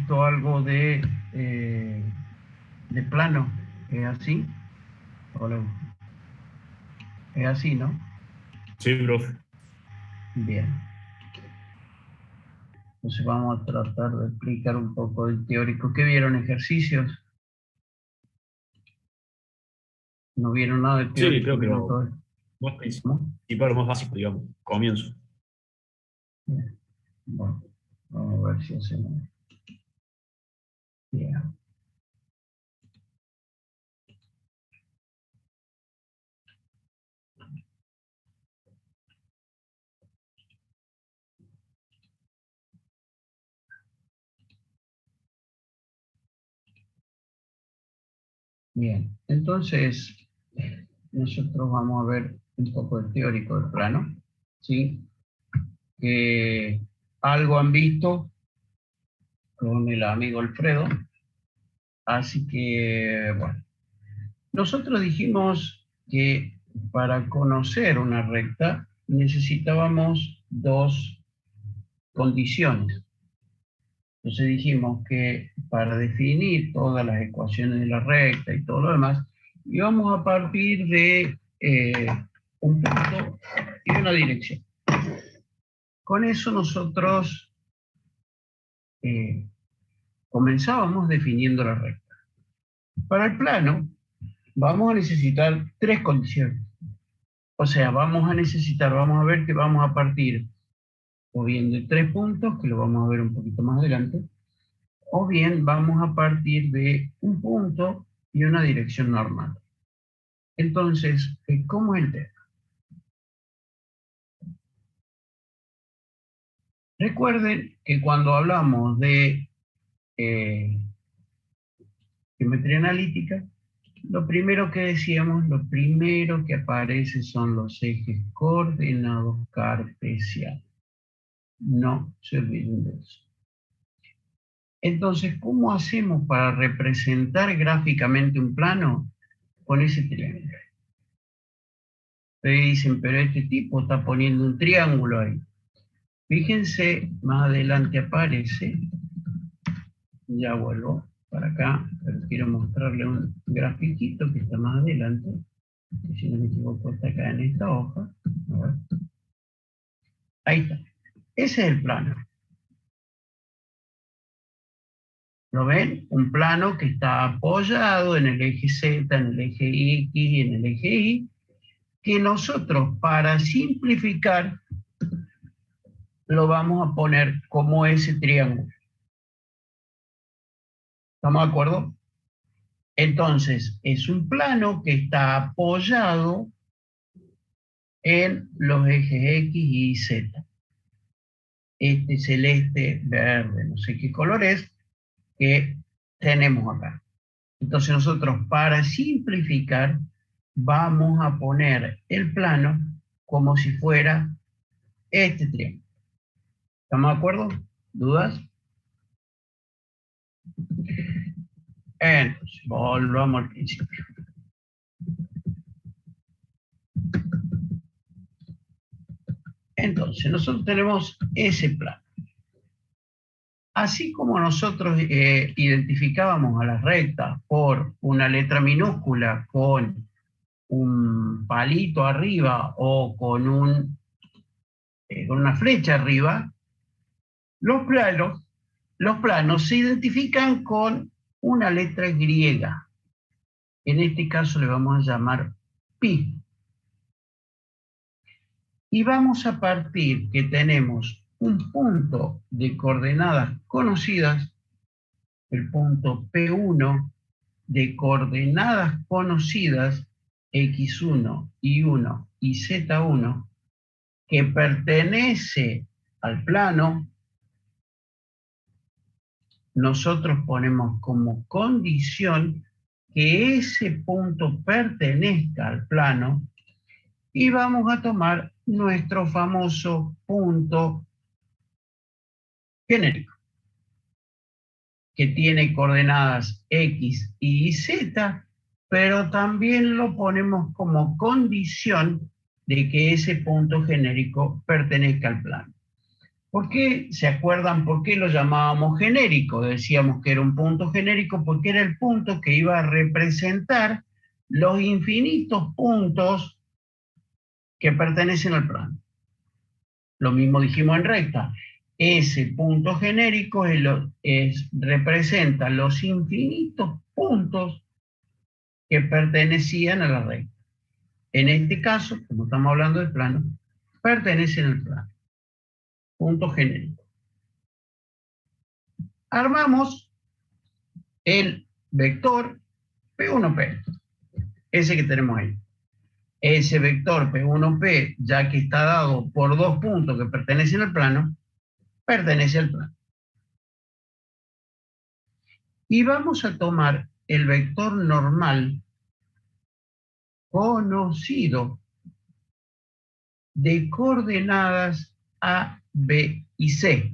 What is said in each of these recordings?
visto algo de plano. ¿Es así? Hola. Es así, ¿no? Sí, profe. Bien. Entonces vamos a tratar de explicar un poco del teórico. ¿Qué vieron? ¿Ejercicios? ¿No vieron nada de Sí, teórico? creo que ¿Vieron lo todo? más ¿No? principal, lo más básico, digamos, comienzo. Bien. Bueno, vamos a ver si hacemos. Bien. Bien, entonces nosotros vamos a ver un poco el teórico del plano, ¿sí? Que algo han visto con el amigo Alfredo, así que, bueno, nosotros dijimos que para conocer una recta necesitábamos dos condiciones. Entonces dijimos que para definir todas las ecuaciones de la recta y todo lo demás, íbamos a partir de un punto y una dirección. Con eso nosotros comenzábamos definiendo la recta. Para el plano vamos a necesitar tres condiciones. O sea, vamos a ver que vamos a partir o bien de 3 puntos, que lo vamos a ver un poquito más adelante, o bien vamos a partir de un punto y una dirección normal. Entonces, ¿cómo es el tema? Recuerden que cuando hablamos de geometría analítica, lo primero que decíamos, lo primero que aparece son los ejes coordenados cartesianos. No se olviden de eso. Entonces, ¿cómo hacemos para representar gráficamente un plano? Con ese triángulo. Ustedes dicen, pero este tipo está poniendo un triángulo ahí. Fíjense, más adelante aparece, ya vuelvo para acá, pero quiero mostrarle un grafiquito que está más adelante, que si no me equivoco está acá en esta hoja. A ver. Ahí está. Ese es el plano. ¿Lo ven? Un plano que está apoyado en el eje Z, en el eje X y en el eje Y, que nosotros, para simplificar, lo vamos a poner como ese triángulo. ¿Estamos de acuerdo? Entonces, es un plano que está apoyado en los ejes X y Z. Este celeste, verde, no sé qué color es, que tenemos acá. Entonces nosotros, para simplificar, vamos a poner el plano como si fuera este triángulo. ¿Estamos de acuerdo? ¿Dudas? Entonces, volvamos al principio. Entonces, nosotros tenemos ese plano. Así como nosotros identificábamos a las rectas por una letra minúscula con un palito arriba o con una flecha arriba, los planos se identifican con una letra griega. En este caso le vamos a llamar pi. Y vamos a partir que tenemos un punto de coordenadas conocidas, el punto P1 de coordenadas conocidas X1, Y1 y Z1, que pertenece al plano. Nosotros ponemos como condición que ese punto pertenezca al plano y vamos a tomar nuestro famoso punto genérico, que tiene coordenadas X y Z, pero también lo ponemos como condición de que ese punto genérico pertenezca al plano. ¿Por qué se acuerdan por qué lo llamábamos genérico? Decíamos que era un punto genérico porque era el punto que iba a representar los infinitos puntos que pertenecen al plano. Lo mismo dijimos en recta. Ese punto genérico representa los infinitos puntos que pertenecían a la recta. En este caso, como estamos hablando de plano, pertenecen al plano. Punto genérico. Armamos el vector P1P, ese que tenemos ahí. Ese vector P1P, ya que está dado por dos puntos que pertenecen al plano, pertenece al plano. Y vamos a tomar el vector normal conocido de coordenadas A, B y C.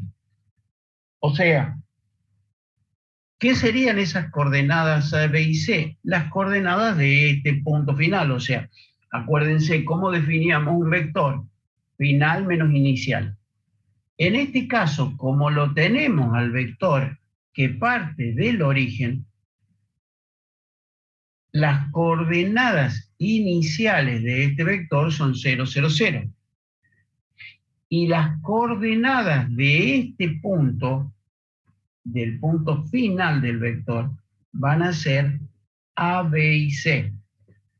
O sea, ¿qué serían esas coordenadas A, B y C? Las coordenadas de este punto final. O sea, acuérdense cómo definíamos un vector final menos inicial. En este caso, como lo tenemos al vector que parte del origen, las coordenadas iniciales de este vector son 0, 0, 0. Y las coordenadas de este punto, del punto final del vector, van a ser A, B y C,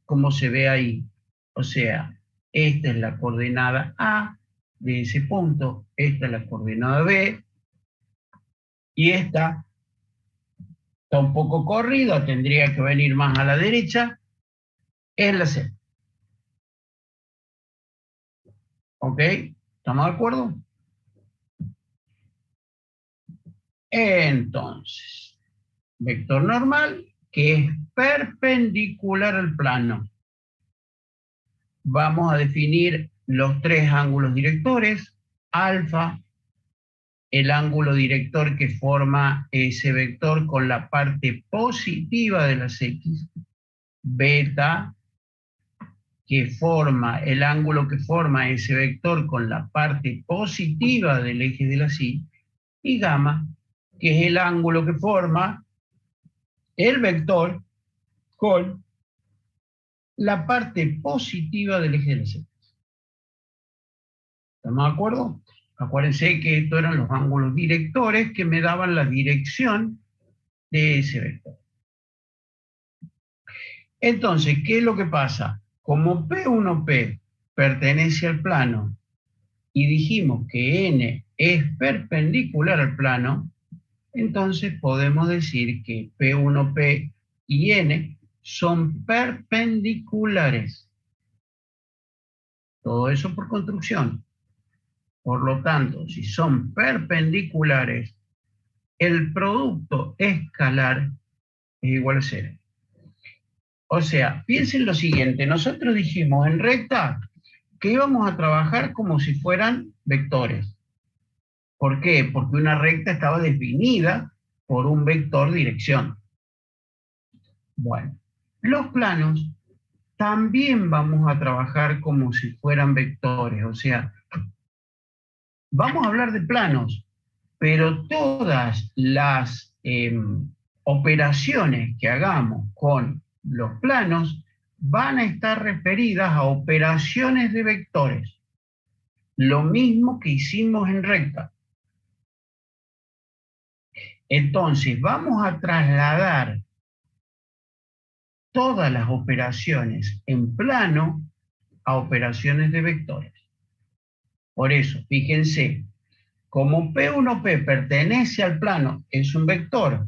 como se ve ahí. O sea, esta es la coordenada A de ese punto, esta es la coordenada B, y esta está un poco corrida, tendría que venir más a la derecha, es la C. ¿Ok? ¿Estamos de acuerdo? Entonces, vector normal que es perpendicular al plano. Vamos a definir los tres ángulos directores, alfa, el ángulo director que forma ese vector con la parte positiva de las X, beta, que forma el ángulo que forma ese vector con la parte positiva del eje de la Y, y gamma, que es el ángulo que forma el vector con la parte positiva del eje de la Z. ¿Estamos de acuerdo? Acuérdense que estos eran los ángulos directores que me daban la dirección de ese vector. Entonces, ¿qué es lo que pasa? Como P1P pertenece al plano y dijimos que N es perpendicular al plano, entonces podemos decir que P1P y N son perpendiculares. Todo eso por construcción. Por lo tanto, si son perpendiculares, el producto escalar es igual a 0. O sea, piensen lo siguiente, nosotros dijimos en recta que íbamos a trabajar como si fueran vectores. ¿Por qué? Porque una recta estaba definida por un vector dirección. Bueno, los planos también vamos a trabajar como si fueran vectores, o sea, vamos a hablar de planos, pero todas las operaciones que hagamos con los planos van a estar referidas a operaciones de vectores. Lo mismo que hicimos en recta. Entonces, vamos a trasladar todas las operaciones en plano a operaciones de vectores. Por eso, fíjense, como P1P pertenece al plano, es un vector,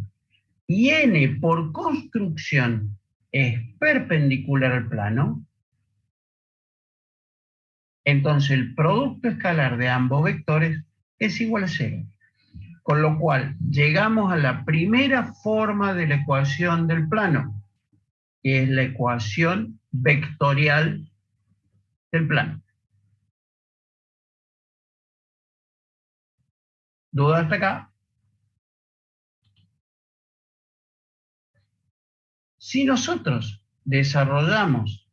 y N por construcción es perpendicular al plano, entonces el producto escalar de ambos vectores es igual a 0. Con lo cual, llegamos a la primera forma de la ecuación del plano, que es la ecuación vectorial del plano. ¿Duda hasta acá? Si nosotros desarrollamos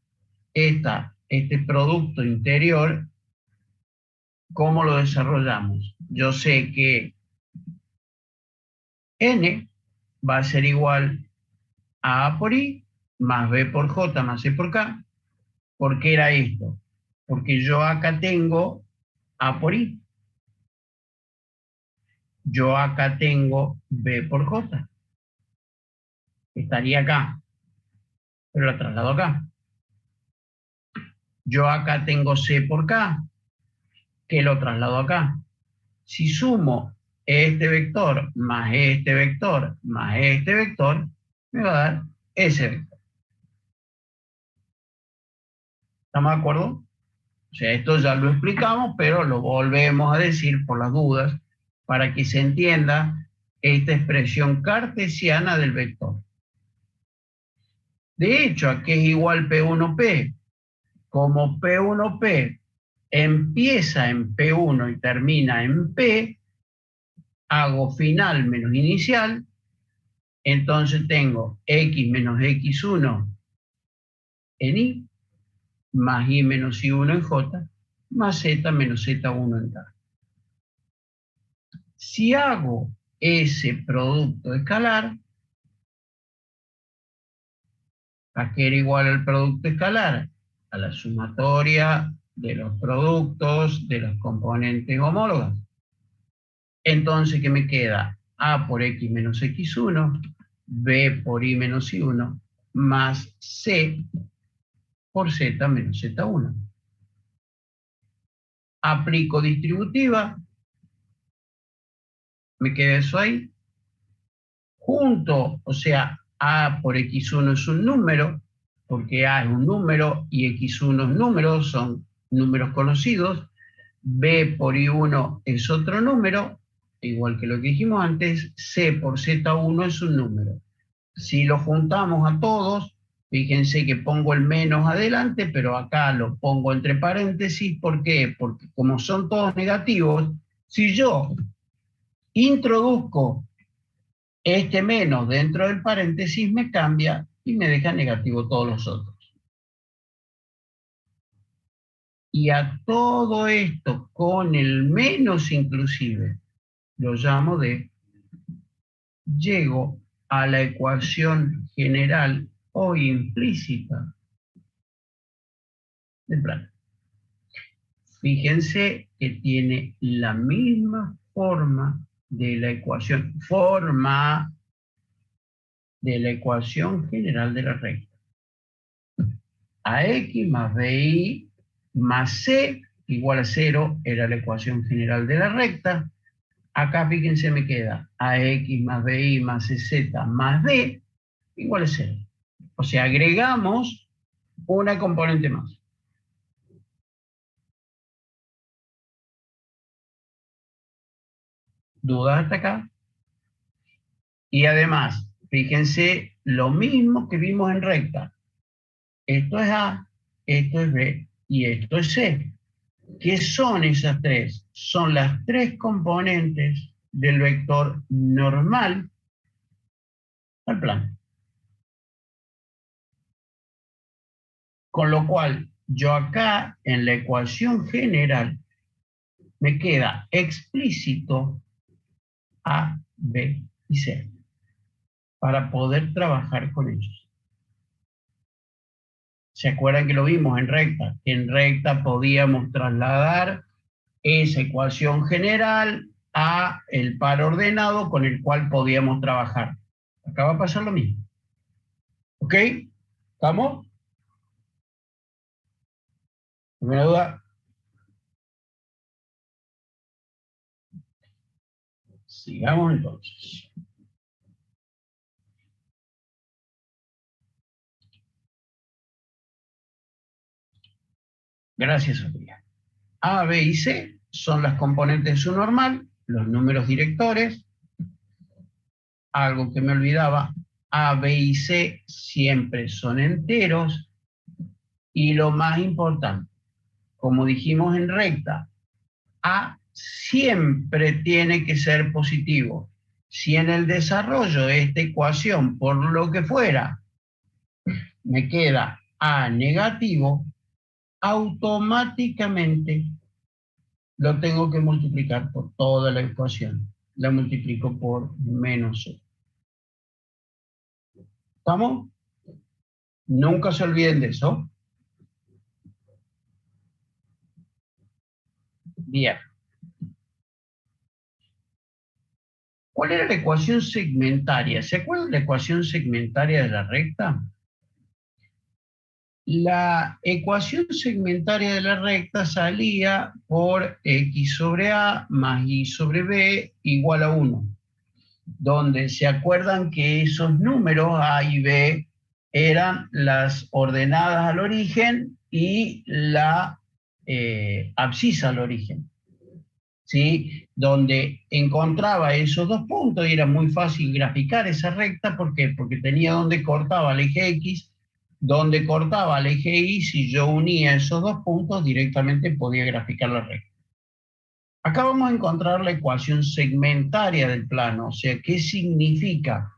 este producto interior, ¿cómo lo desarrollamos? yo sé que n va a ser igual a A por I más B por J más C por K. ¿Por qué era esto? Porque yo acá tengo A por I. Yo acá tengo B por J. Estaría acá, pero la traslado acá. Yo acá tengo C por K, que lo traslado acá. Si sumo este vector más este vector más este vector, me va a dar ese vector. ¿Estamos de acuerdo? O sea, esto ya lo explicamos, pero lo volvemos a decir por las dudas, para que se entienda esta expresión cartesiana del vector. De hecho, ¿a qué es igual P1P? Como P1P empieza en P1 y termina en P, hago final menos inicial, entonces tengo X menos X1 en I, más I menos I1 en J, más Z menos Z1 en K. Si hago ese producto escalar, ¿a qué era igual al producto escalar? A la sumatoria de los productos de las componentes homólogas. Entonces, ¿qué me queda? A por X menos X1, B por I menos I1, más C por Z menos Z1. Aplico distributiva, me queda eso ahí. Junto, o sea, A por X1 es un número, porque A es un número y X1 es número, son números conocidos. B por I1 es otro número, igual que lo que dijimos antes. C por Z1 es un número. Si lo juntamos a todos, fíjense que pongo el menos adelante, pero acá lo pongo entre paréntesis. ¿Por qué? Porque como son todos negativos, si yo introduzco este menos dentro del paréntesis, me cambia y me deja negativo todos los otros. Y a todo esto con el menos inclusive, lo llamo de, llego a la ecuación general o implícita del plano. Fíjense que tiene la misma forma de la ecuación, general de la recta. AX más BI más C igual a 0 era la ecuación general de la recta. Acá fíjense me queda AX más BI más CZ más D igual a 0. O sea, agregamos una componente más. ¿Dudas hasta acá? Y además, fíjense lo mismo que vimos en recta. Esto es A, esto es B y esto es C. ¿Qué son esas tres? Son las tres componentes del vector normal al plano. Con lo cual, yo acá en la ecuación general me queda explícito A, B y C para poder trabajar con ellos. ¿Se acuerdan que lo vimos en recta? En recta podíamos trasladar esa ecuación general a el par ordenado con el cual podíamos trabajar. Acá va a pasar lo mismo. ¿Ok? ¿Estamos? ¿Alguna duda? Sigamos entonces. Gracias, Sofía. A, B y C son las componentes de su normal, los números directores. Algo que me olvidaba, A, B y C siempre son enteros. Y lo más importante, como dijimos en recta, A siempre tiene que ser positivo. Si en el desarrollo de esta ecuación, por lo que fuera, me queda A negativo, automáticamente lo tengo que multiplicar por toda la ecuación. La multiplico por menos 1. ¿Estamos? Nunca se olviden de eso. Bien. ¿Cuál era la ecuación segmentaria? ¿Se acuerdan de la ecuación segmentaria de la recta? La ecuación segmentaria de la recta salía por x sobre a más y sobre b igual a 1, donde se acuerdan que esos números a y b eran las ordenadas al origen y la abscisa al origen, ¿sí? Donde encontraba esos dos puntos y era muy fácil graficar esa recta. ¿Por qué? Porque tenía donde cortaba el eje X, donde cortaba el eje Y. Si yo unía esos dos puntos, directamente podía graficar la recta. Acá vamos a encontrar la ecuación segmentaria del plano. O sea, ¿qué significa?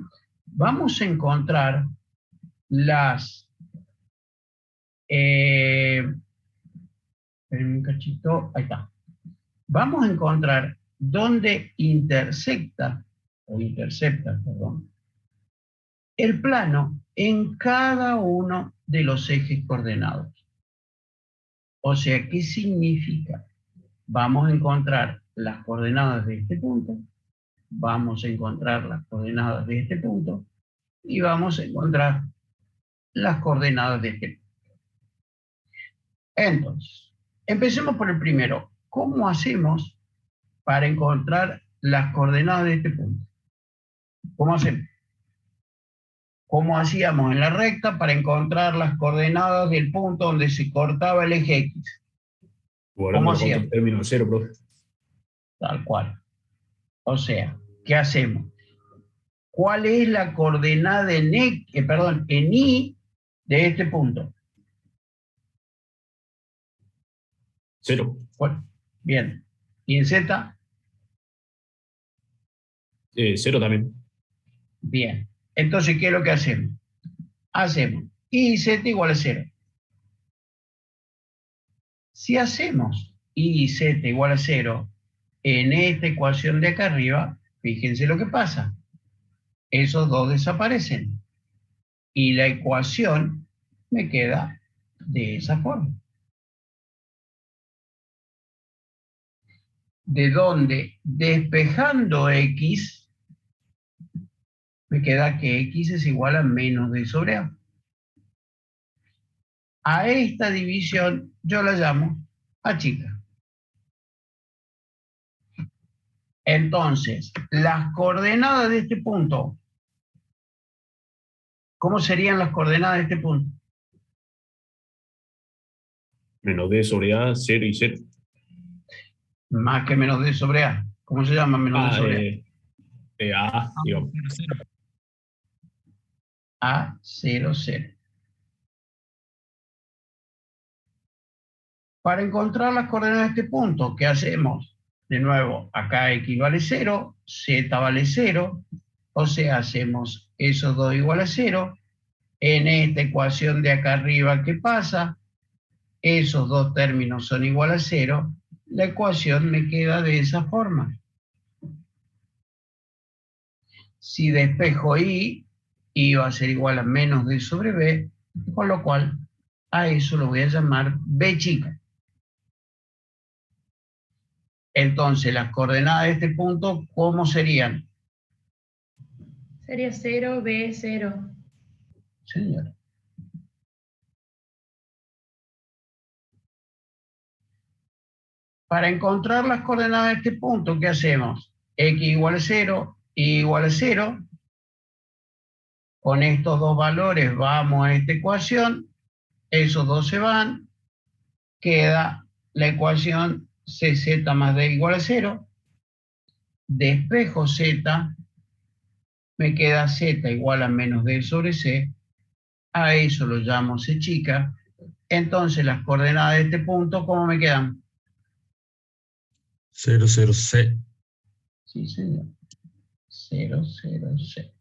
Vamos a encontrar las... espérenme un cachito, ahí está. Vamos a encontrar dónde intersecta, perdón, el plano en cada uno de los ejes coordenados. O sea, ¿qué significa? Vamos a encontrar las coordenadas de este punto, vamos a encontrar las coordenadas de este punto y vamos a encontrar las coordenadas de este punto. Entonces, empecemos por el primero. ¿Cómo hacemos para encontrar las coordenadas de este punto? ¿Cómo hacemos? ¿Cómo hacíamos en la recta para encontrar las coordenadas del punto donde se cortaba el eje X? ¿Cómo hacíamos? Término cero, profe. Tal cual. O sea, ¿qué hacemos? ¿Cuál es la coordenada en Y de este punto? Cero. ¿Cuál? Bien. ¿Y en Z? Cero también. Bien. Entonces, ¿qué es lo que hacemos? Hacemos Y y Z igual a 0. Si hacemos Y y Z igual a 0 en esta ecuación de acá arriba, fíjense lo que pasa. Esos dos desaparecen. Y la ecuación me queda de esa forma. De donde despejando X, me queda que X es igual a menos D sobre A. A esta división yo la llamo A chica. Entonces, las coordenadas de este punto, ¿cómo serían las coordenadas de este punto? Menos D sobre A, 0 y 0. Más que menos D sobre A. ¿Cómo se llama menos D sobre A, digamos. A? A, 0, 0. Para encontrar las coordenadas de este punto, ¿qué hacemos? De nuevo, acá X vale 0, Z vale 0, o sea, hacemos esos dos igual a 0. En esta ecuación de acá arriba, ¿qué pasa? Esos dos términos son igual a 0. La ecuación me queda de esa forma. Si despejo Y, Y va a ser igual a menos D sobre B, con lo cual a eso lo voy a llamar B chica. Entonces, las coordenadas de este punto, ¿cómo serían? Sería 0, B, 0. Señora. Para encontrar las coordenadas de este punto, ¿qué hacemos? X igual a 0, Y igual a 0. Con estos dos valores vamos a esta ecuación. Esos dos se van. Queda la ecuación CZ más D igual a 0. Despejo Z, me queda Z igual a menos D sobre C. A eso lo llamo C chica. Entonces las coordenadas de este punto, ¿cómo me quedan? 0, 0, C. Sí, señor. 0, 0, C.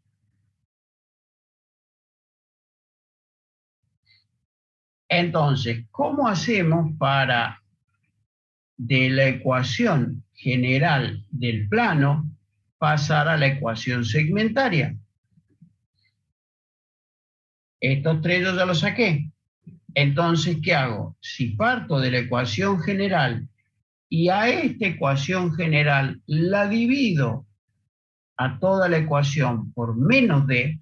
Entonces, ¿cómo hacemos para de la ecuación general del plano pasar a la ecuación segmentaria. Estos tres yo ya los saqué. Entonces, ¿qué hago? Si parto de la ecuación general y a esta ecuación general la divido a toda la ecuación por menos d,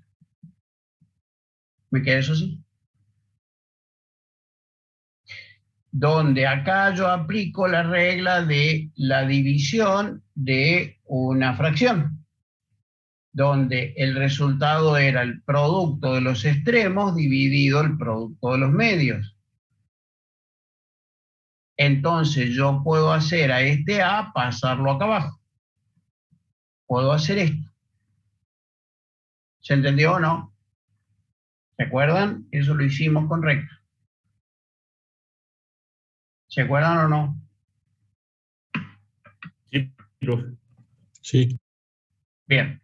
me queda eso así. Donde acá yo aplico la regla de la división de una fracción, donde el resultado era el producto de los extremos dividido el producto de los medios. Entonces yo puedo hacer a este A pasarlo acá abajo. Puedo hacer esto. ¿Se entendió o no? ¿Se acuerdan? Eso lo hicimos con recta. ¿Se acuerdan o no? Sí, profe. Sí. Bien.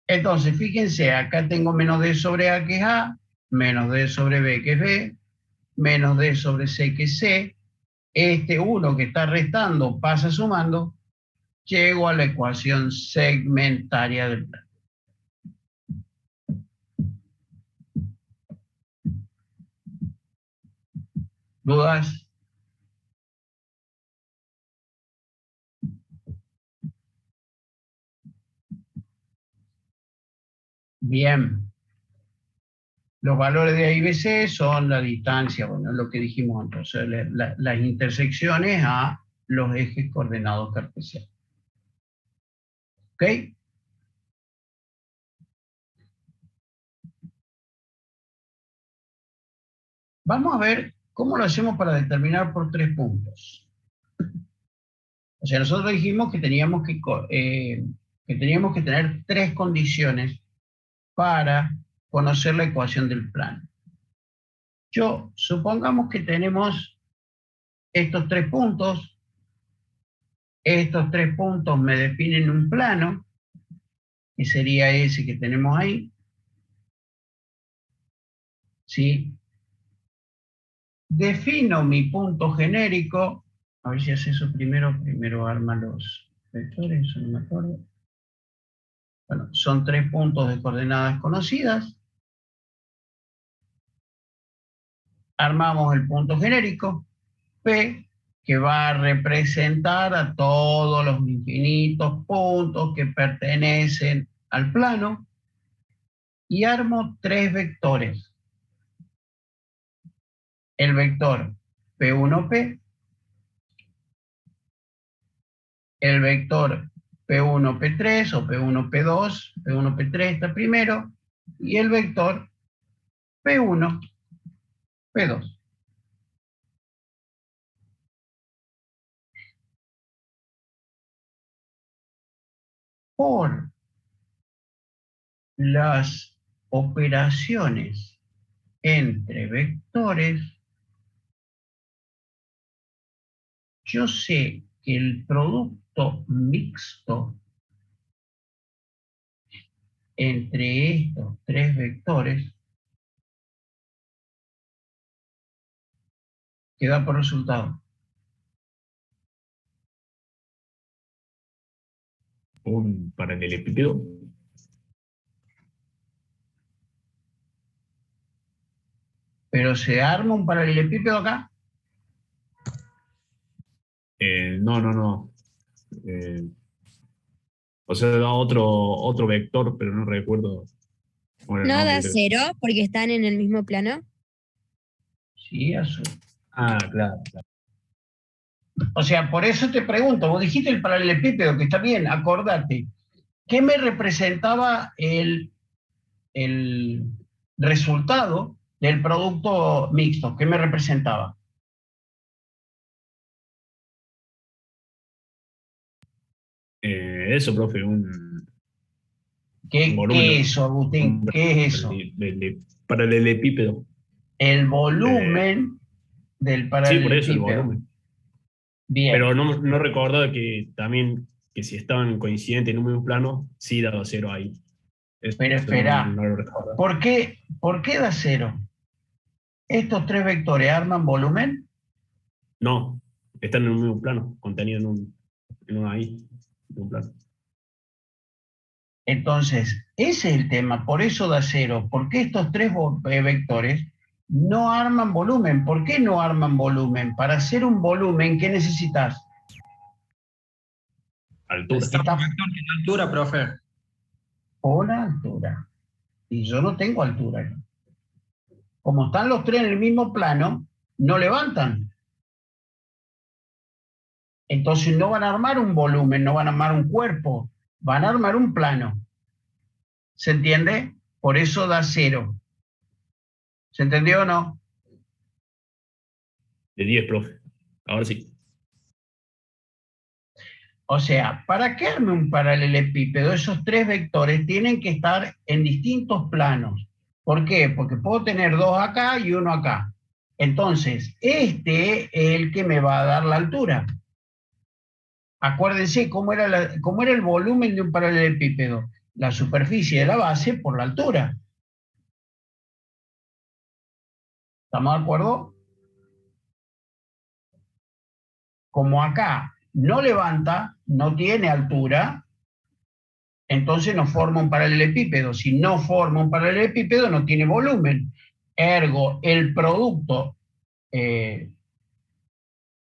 Entonces, fíjense, acá tengo menos d sobre a, que es a, menos d sobre b, que es b, menos d sobre c, que es c. Este 1 que está restando pasa sumando. Llego a la ecuación segmentaria del plano. ¿Dudas? Bien. Los valores de A y BC son la distancia, bueno, lo que dijimos antes, o sea, las intersecciones a los ejes coordenados cartesianos. ¿Ok? Vamos a ver cómo lo hacemos para determinar por 3 puntos. O sea, nosotros dijimos que teníamos que tener 3 condiciones para conocer la ecuación del plano. Supongamos que tenemos estos 3 puntos. Estos 3 puntos me definen un plano, que sería ese que tenemos ahí. ¿Sí? Defino mi punto genérico. A ver si hace eso primero. Primero arma los vectores, eso no me acuerdo. Bueno, son 3 puntos de coordenadas conocidas. Armamos el punto genérico, P, que va a representar a todos los infinitos puntos que pertenecen al plano. Y armo 3 vectores. El vector P1P, el vector P1P3 o P1P2, P1P3 está primero, y el vector P1P2. Por las operaciones entre vectores, yo sé que el producto mixto entre estos 3 vectores que da por resultado Un paralelepípedo. pero se arma un paralelepípedo acá. No. O sea, da otro vector, pero no recuerdo. ¿No da 0 porque están en el mismo plano? Sí, azul. Ah, claro. O sea, por eso te pregunto, vos dijiste el paralelepípedo, que está bien, acordate. ¿Qué me representaba el resultado del producto mixto? ¿Qué me representaba? Eso, profe, un ¿Qué volumen. es eso, Agustín? ¿Qué es eso? Paralelepípedo. El volumen del Sí, por eso el paralelepípedo. volumen. Bien. Pero no recordaba que también, que si estaban coincidentes en un mismo plano, sí daba 0 ahí. Eso Pero espera, no lo recordaba. ¿por qué da 0? ¿Estos 3 vectores arman volumen? No, están en un mismo plano, contenido en un ahí, en un plano. Entonces, ese es el tema, por eso da cero, porque estos tres vectores no arman volumen. ¿Por qué no arman volumen? Para hacer un volumen, ¿qué necesitas? Altura. Necesitamos un vector que tiene altura, profe. Por altura. Y yo no tengo altura. Como están los tres en el mismo plano, no levantan. Entonces no van a armar un volumen, no van a armar un cuerpo, van a armar un plano. ¿Se entiende? Por eso da cero. ¿Se entendió o no? De 10, profe. Ahora sí. O sea, para que arme un paralelepípedo, esos tres vectores tienen que estar en distintos planos. ¿Por qué? Porque puedo tener dos acá y uno acá. Entonces, este es el que me va a dar la altura. Acuérdense cómo era el volumen de un paralelepípedo. La superficie de la base por la altura. ¿Estamos de acuerdo? Como acá no levanta, no tiene altura, entonces no forma un paralelepípedo. Si no forma un paralelepípedo, no tiene volumen. Ergo, el producto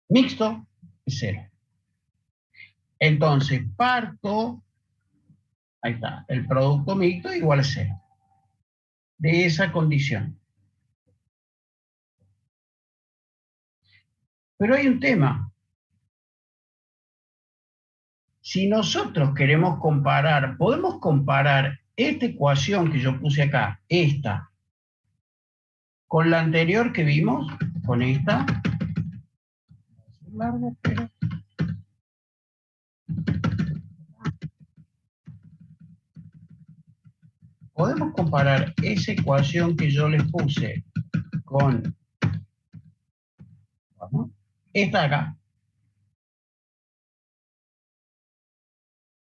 mixto es cero. Entonces, parto, ahí está, el producto mixto igual a cero. De esa condición. Pero hay un tema. Si nosotros queremos comparar, podemos comparar esta ecuación que yo puse acá, esta, con la anterior que vimos, con esta. Podemos comparar esa ecuación que yo les puse con esta de acá.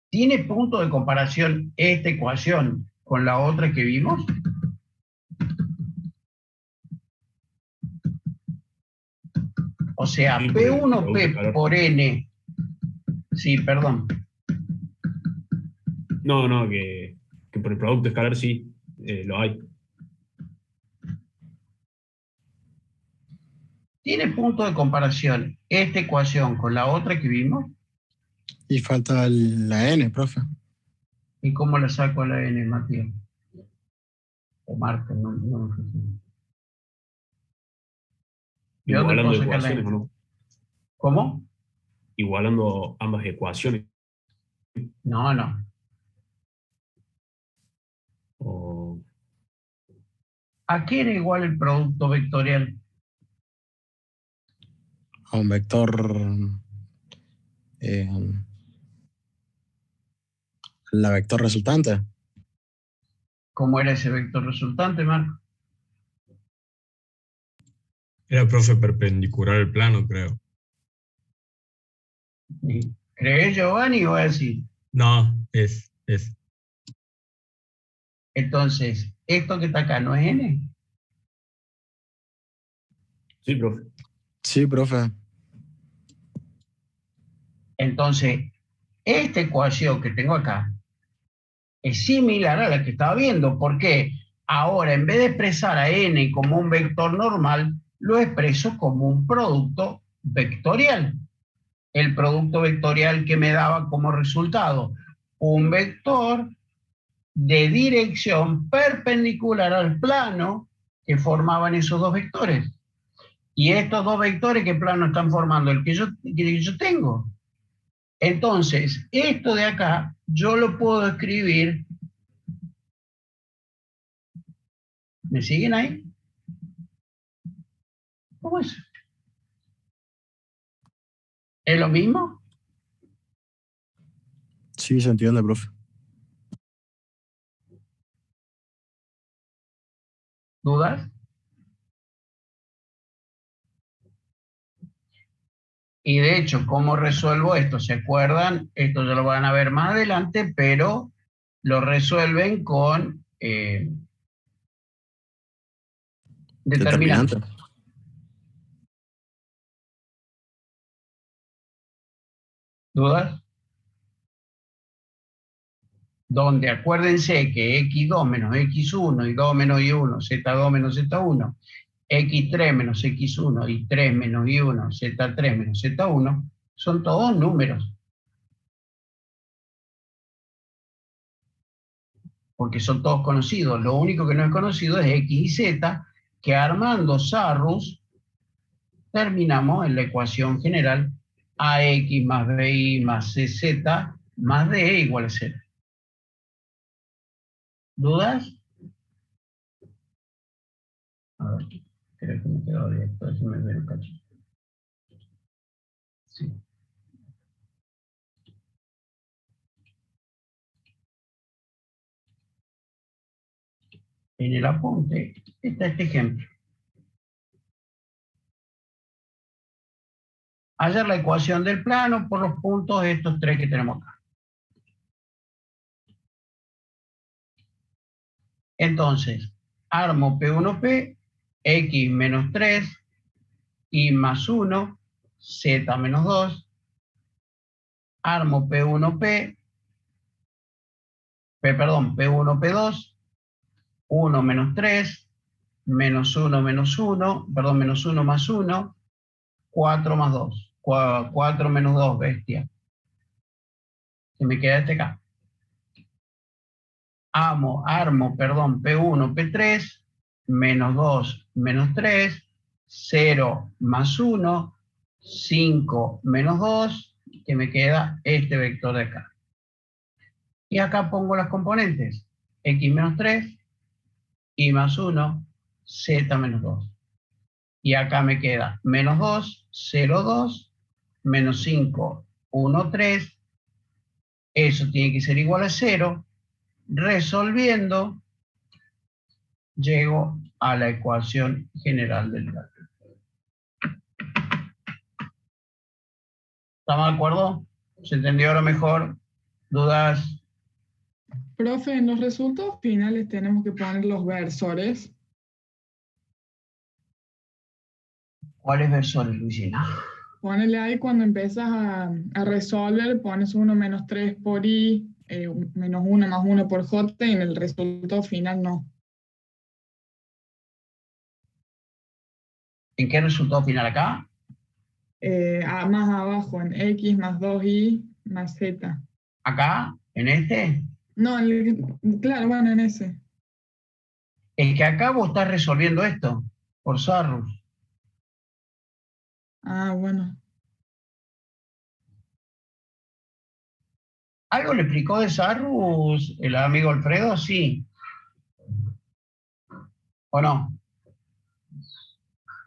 ¿Tiene punto de comparación esta ecuación con la otra que vimos? O sea, Sí, P1P por N. Sí, perdón. No, que por el producto escalar sí, lo hay. ¿Tiene punto de comparación esta ecuación con la otra que vimos? Y falta la N, profe. ¿Y cómo la saco a la N, Matías? O Marco, no me fijé. ¿De dónde Igualando puedo sacar la ecuaciones, N? ¿o no? ¿Cómo? Igualando ambas ecuaciones. No. O ¿A qué era igual el producto vectorial? A un vector. eh, la vector resultante. ¿Cómo era ese vector resultante, Marco? Era, profe, perpendicular al plano, creo. ¿Crees, Giovanni, o así? No, es. Entonces, esto que está acá no es N. sí, profe. Sí, profe. Entonces, esta ecuación que tengo acá es similar a la que estaba viendo. ¿Por qué? Ahora, en vez de expresar a N como un vector normal, lo expreso como un producto vectorial. El producto vectorial que me daba como resultado un vector de dirección perpendicular al plano que formaban esos dos vectores. Y estos dos vectores, ¿qué plano están formando? El que yo tengo. Entonces, esto de acá, yo lo puedo escribir. ¿Me siguen ahí? ¿Cómo es? ¿Es lo mismo? Sí, se entiende, profe. ¿Dudas? Y de hecho, ¿cómo resuelvo esto? ¿Se acuerdan? Esto ya lo van a ver más adelante, pero lo resuelven con determinante. Determinante. ¿Dudas? Donde acuérdense que x2 menos x1 y 2 menos y1, z2 menos z1, x3 menos x1 y 3 menos y1, z3 menos z1, son todos números. Porque son todos conocidos. Lo único que no es conocido es x y z, que armando Sarrus terminamos en la ecuación general ax más bi más cz más d igual a 0. ¿Dudas? A ver, creo que me quedó abierto. Déjame ver un cachito. Sí. En el apunte está este ejemplo. Hallar la ecuación del plano por los puntos estos tres que tenemos acá. Entonces, armo P1P, X menos 3, Y más 1, Z menos 2, armo P1P, P1P2, 1 menos 3, menos 1 menos 1, perdón, menos 1 más 1, 4 más 2, 4 menos 2, bestia. Se me queda este acá. Armo, P1, P3, menos 2, menos 3, 0 más 1, 5 menos 2, que me queda este vector de acá. Y acá pongo las componentes, x menos 3, y más 1, z menos 2. Y acá me queda menos 2, 0, 2, menos 5, 1, 3. Eso tiene que ser igual a 0. Resolviendo, llego a la ecuación general del gráfico. ¿Estamos de acuerdo? ¿Se entendió ahora mejor? ¿Dudas? Profe, en los resultados finales tenemos que poner los versores. ¿Cuáles versores, Luisina? Ponele ahí cuando empiezas a resolver, pones 1 menos 3 por i, menos 1 más 1 por j, y en el resultado final no. ¿En qué resultado final acá? Más abajo, en x más 2i más z. ¿Acá? ¿En este? No, claro, bueno, en ese. Es que acá vos estás resolviendo esto, por Sarrus. Ah, bueno. ¿Algo le explicó de Sarrus el amigo Alfredo? Sí. ¿O no?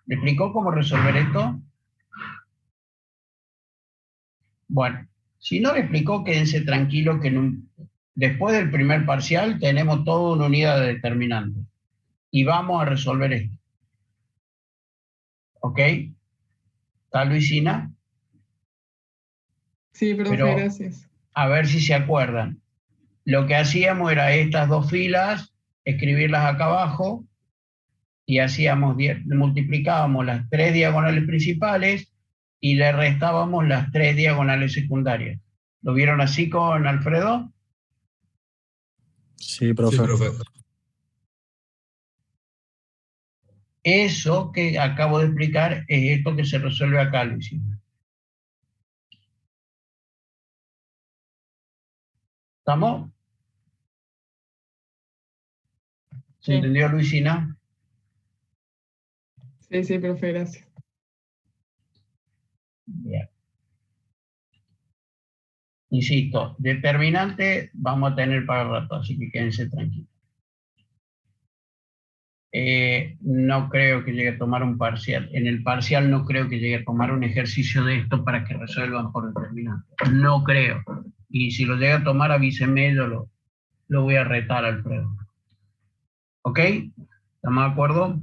¿Le explicó cómo resolver esto? Bueno, si no le explicó, quédense tranquilos que después del primer parcial tenemos toda una unidad de determinantes. Y vamos a resolver esto. ¿Ok? ¿Está Luisina? Sí, profe, Pero, gracias. a ver si se acuerdan. Lo que hacíamos era estas dos filas, escribirlas acá abajo, y hacíamos, multiplicábamos las 3 diagonales principales y le restábamos las 3 diagonales secundarias. ¿Lo vieron así con Alfredo? Sí, profe. Sí, profe. Eso que acabo de explicar es esto que se resuelve acá, Luisina. ¿Estamos? ¿Se Sí. entendió, Luisina? Sí, profe, gracias. Bien. Insisto, determinante vamos a tener para rato, así que quédense tranquilos. No creo que llegue a tomar un parcial. En el parcial no creo que llegue a tomar un ejercicio de esto para que resuelvan por determinante. No creo. Y si lo llega a tomar, avíseme, yo lo voy a retar, Alfredo. ¿Ok? ¿Estamos de acuerdo?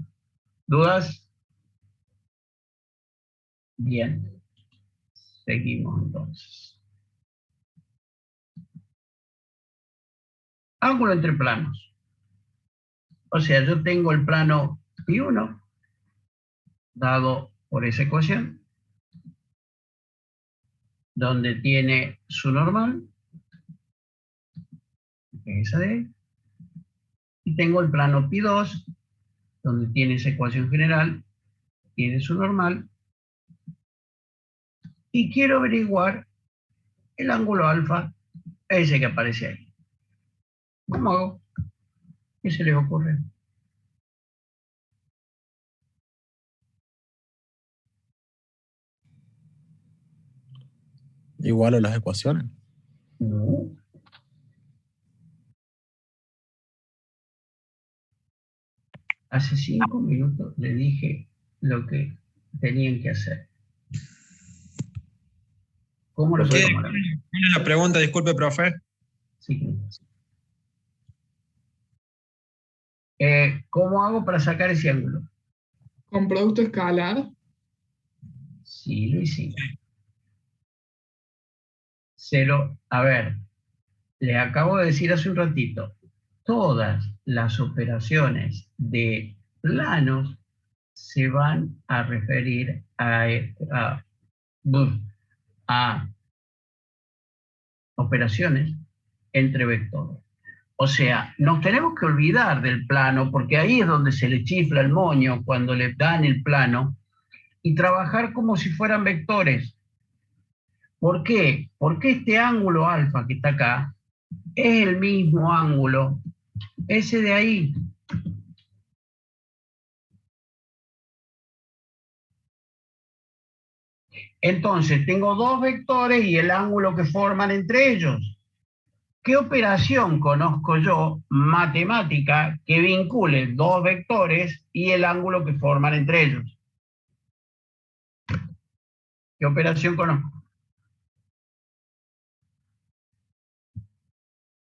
¿Dudas? Bien. Seguimos entonces. Ángulo entre planos. O sea, yo tengo el plano pi1 dado por esa ecuación, donde tiene su normal, esa de ahí, y tengo el plano π2, donde tiene esa ecuación general, tiene su normal, y quiero averiguar el ángulo alfa, ese que aparece ahí. ¿Cómo hago? ¿Qué se les ocurre? Igual a las ecuaciones. No. Hace 5 minutos le dije lo que tenían que hacer. ¿Cómo lo ¿Qué? podemos lograr? ¿Cuál es la pregunta? Disculpe, profe. Sí. ¿Cómo hago para sacar ese ángulo? Con producto escalar, Sí, lo hicimos. Cero. A ver, le acabo de decir hace un ratito, todas las operaciones de planos se van a referir a operaciones entre vectores. O sea, nos tenemos que olvidar del plano, porque ahí es donde se le chifla el moño cuando le dan el plano, y trabajar como si fueran vectores. ¿Por qué? Porque este ángulo alfa que está acá es el mismo ángulo, ese de ahí. Entonces, tengo dos vectores y el ángulo que forman entre ellos. ¿Qué operación conozco yo, matemática, que vincule dos vectores y el ángulo que forman entre ellos? ¿Qué operación conozco?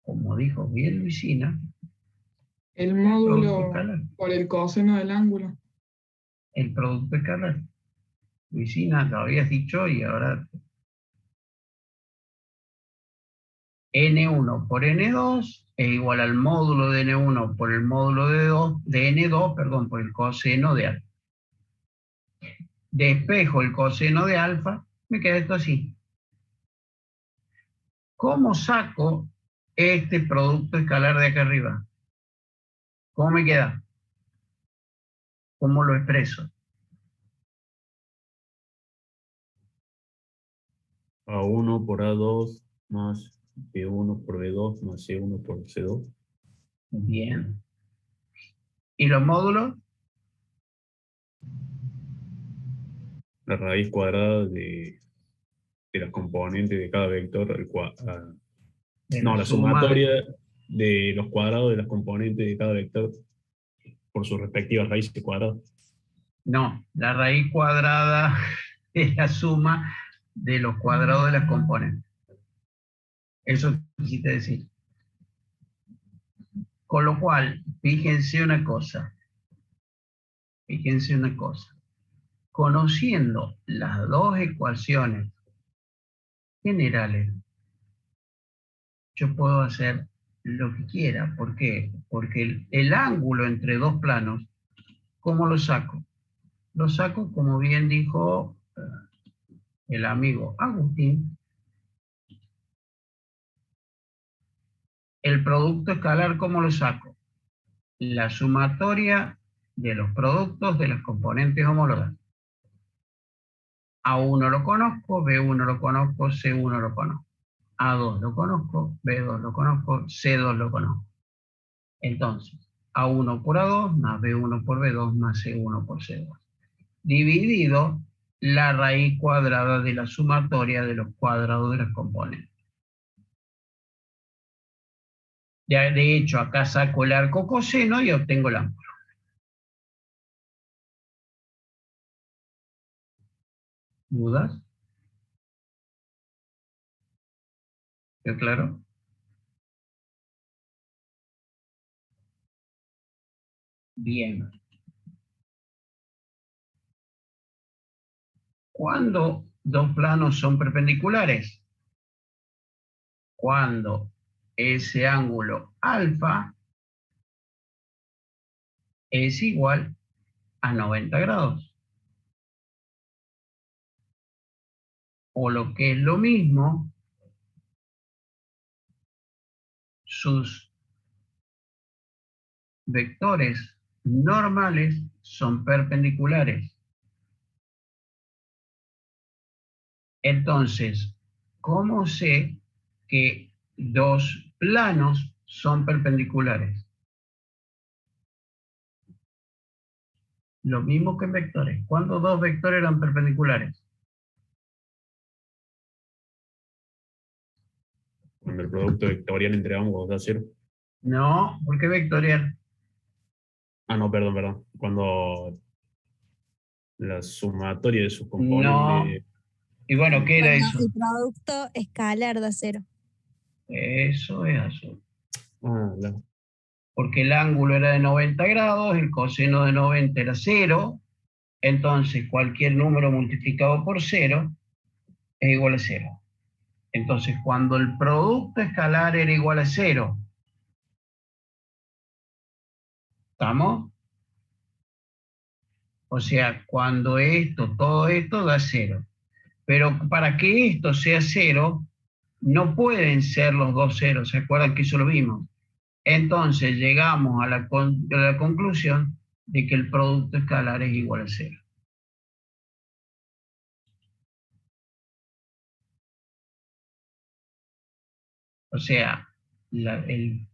Como dijo bien Luisina, el producto módulo escalar. por el coseno del ángulo. El producto escalar. Luisina, lo habías dicho y ahora N1 por N2 es igual al módulo de N1 por el módulo de N2, perdón, por el coseno de alfa. Despejo el coseno de alfa, me queda esto así. ¿Cómo saco este producto escalar de acá arriba? ¿Cómo me queda? ¿Cómo lo expreso? A1 por A2 más B1 por B2 más C1 por C2. Bien. ¿Y los módulos? La raíz cuadrada de las componentes de cada vector, De no, la la suma sumatoria de los cuadrados de las componentes de cada vector por sus respectivas raíces cuadradas. No, la raíz cuadrada es la suma de los cuadrados de las componentes. Eso quisiste decir. Con lo cual, fíjense una cosa. Fíjense una cosa. Conociendo las dos ecuaciones generales, yo puedo hacer lo que quiera. ¿Por qué? Porque el ángulo entre dos planos, ¿cómo lo saco? Lo saco, como bien dijo el amigo Agustín, el producto escalar, ¿cómo lo saco? La sumatoria de los productos de las componentes homólogas. A1 lo conozco, B1 lo conozco, C1 lo conozco. A2 lo conozco, B2 lo conozco, C2 lo conozco. Entonces, A1 por A2 más B1 por B2 más C1 por C2. Dividido la raíz cuadrada de la sumatoria de los cuadrados de las componentes. De hecho, acá saco el arco coseno y obtengo el ángulo. ¿Dudas? ¿Quedó claro? Bien. ¿Cuándo dos planos son perpendiculares? Cuando ese ángulo alfa es igual a 90 grados. o lo que es lo mismo, sus vectores normales son perpendiculares. Entonces, ¿cómo sé que dos planos son perpendiculares? Lo mismo que en vectores. ¿Cuándo dos vectores eran perpendiculares? Cuando el producto vectorial entre ambos da 0. No, ¿por qué vectorial? Ah, no, perdón. Cuando la sumatoria de sus No. componentes. Y bueno, ¿qué era Cuando eso? el producto escalar da 0. Eso es azul. Ah, claro. Porque el ángulo era de 90 grados, el coseno de 90 era 0, entonces cualquier número multiplicado por 0 es igual a 0. Entonces, cuando el producto escalar era igual a 0, ¿estamos? O sea, cuando esto, todo esto da 0. Pero para que esto sea 0, no pueden ser los dos ceros, ¿se acuerdan que eso lo vimos? Entonces llegamos a la conclusión de que el producto escalar es igual a 0. O sea, el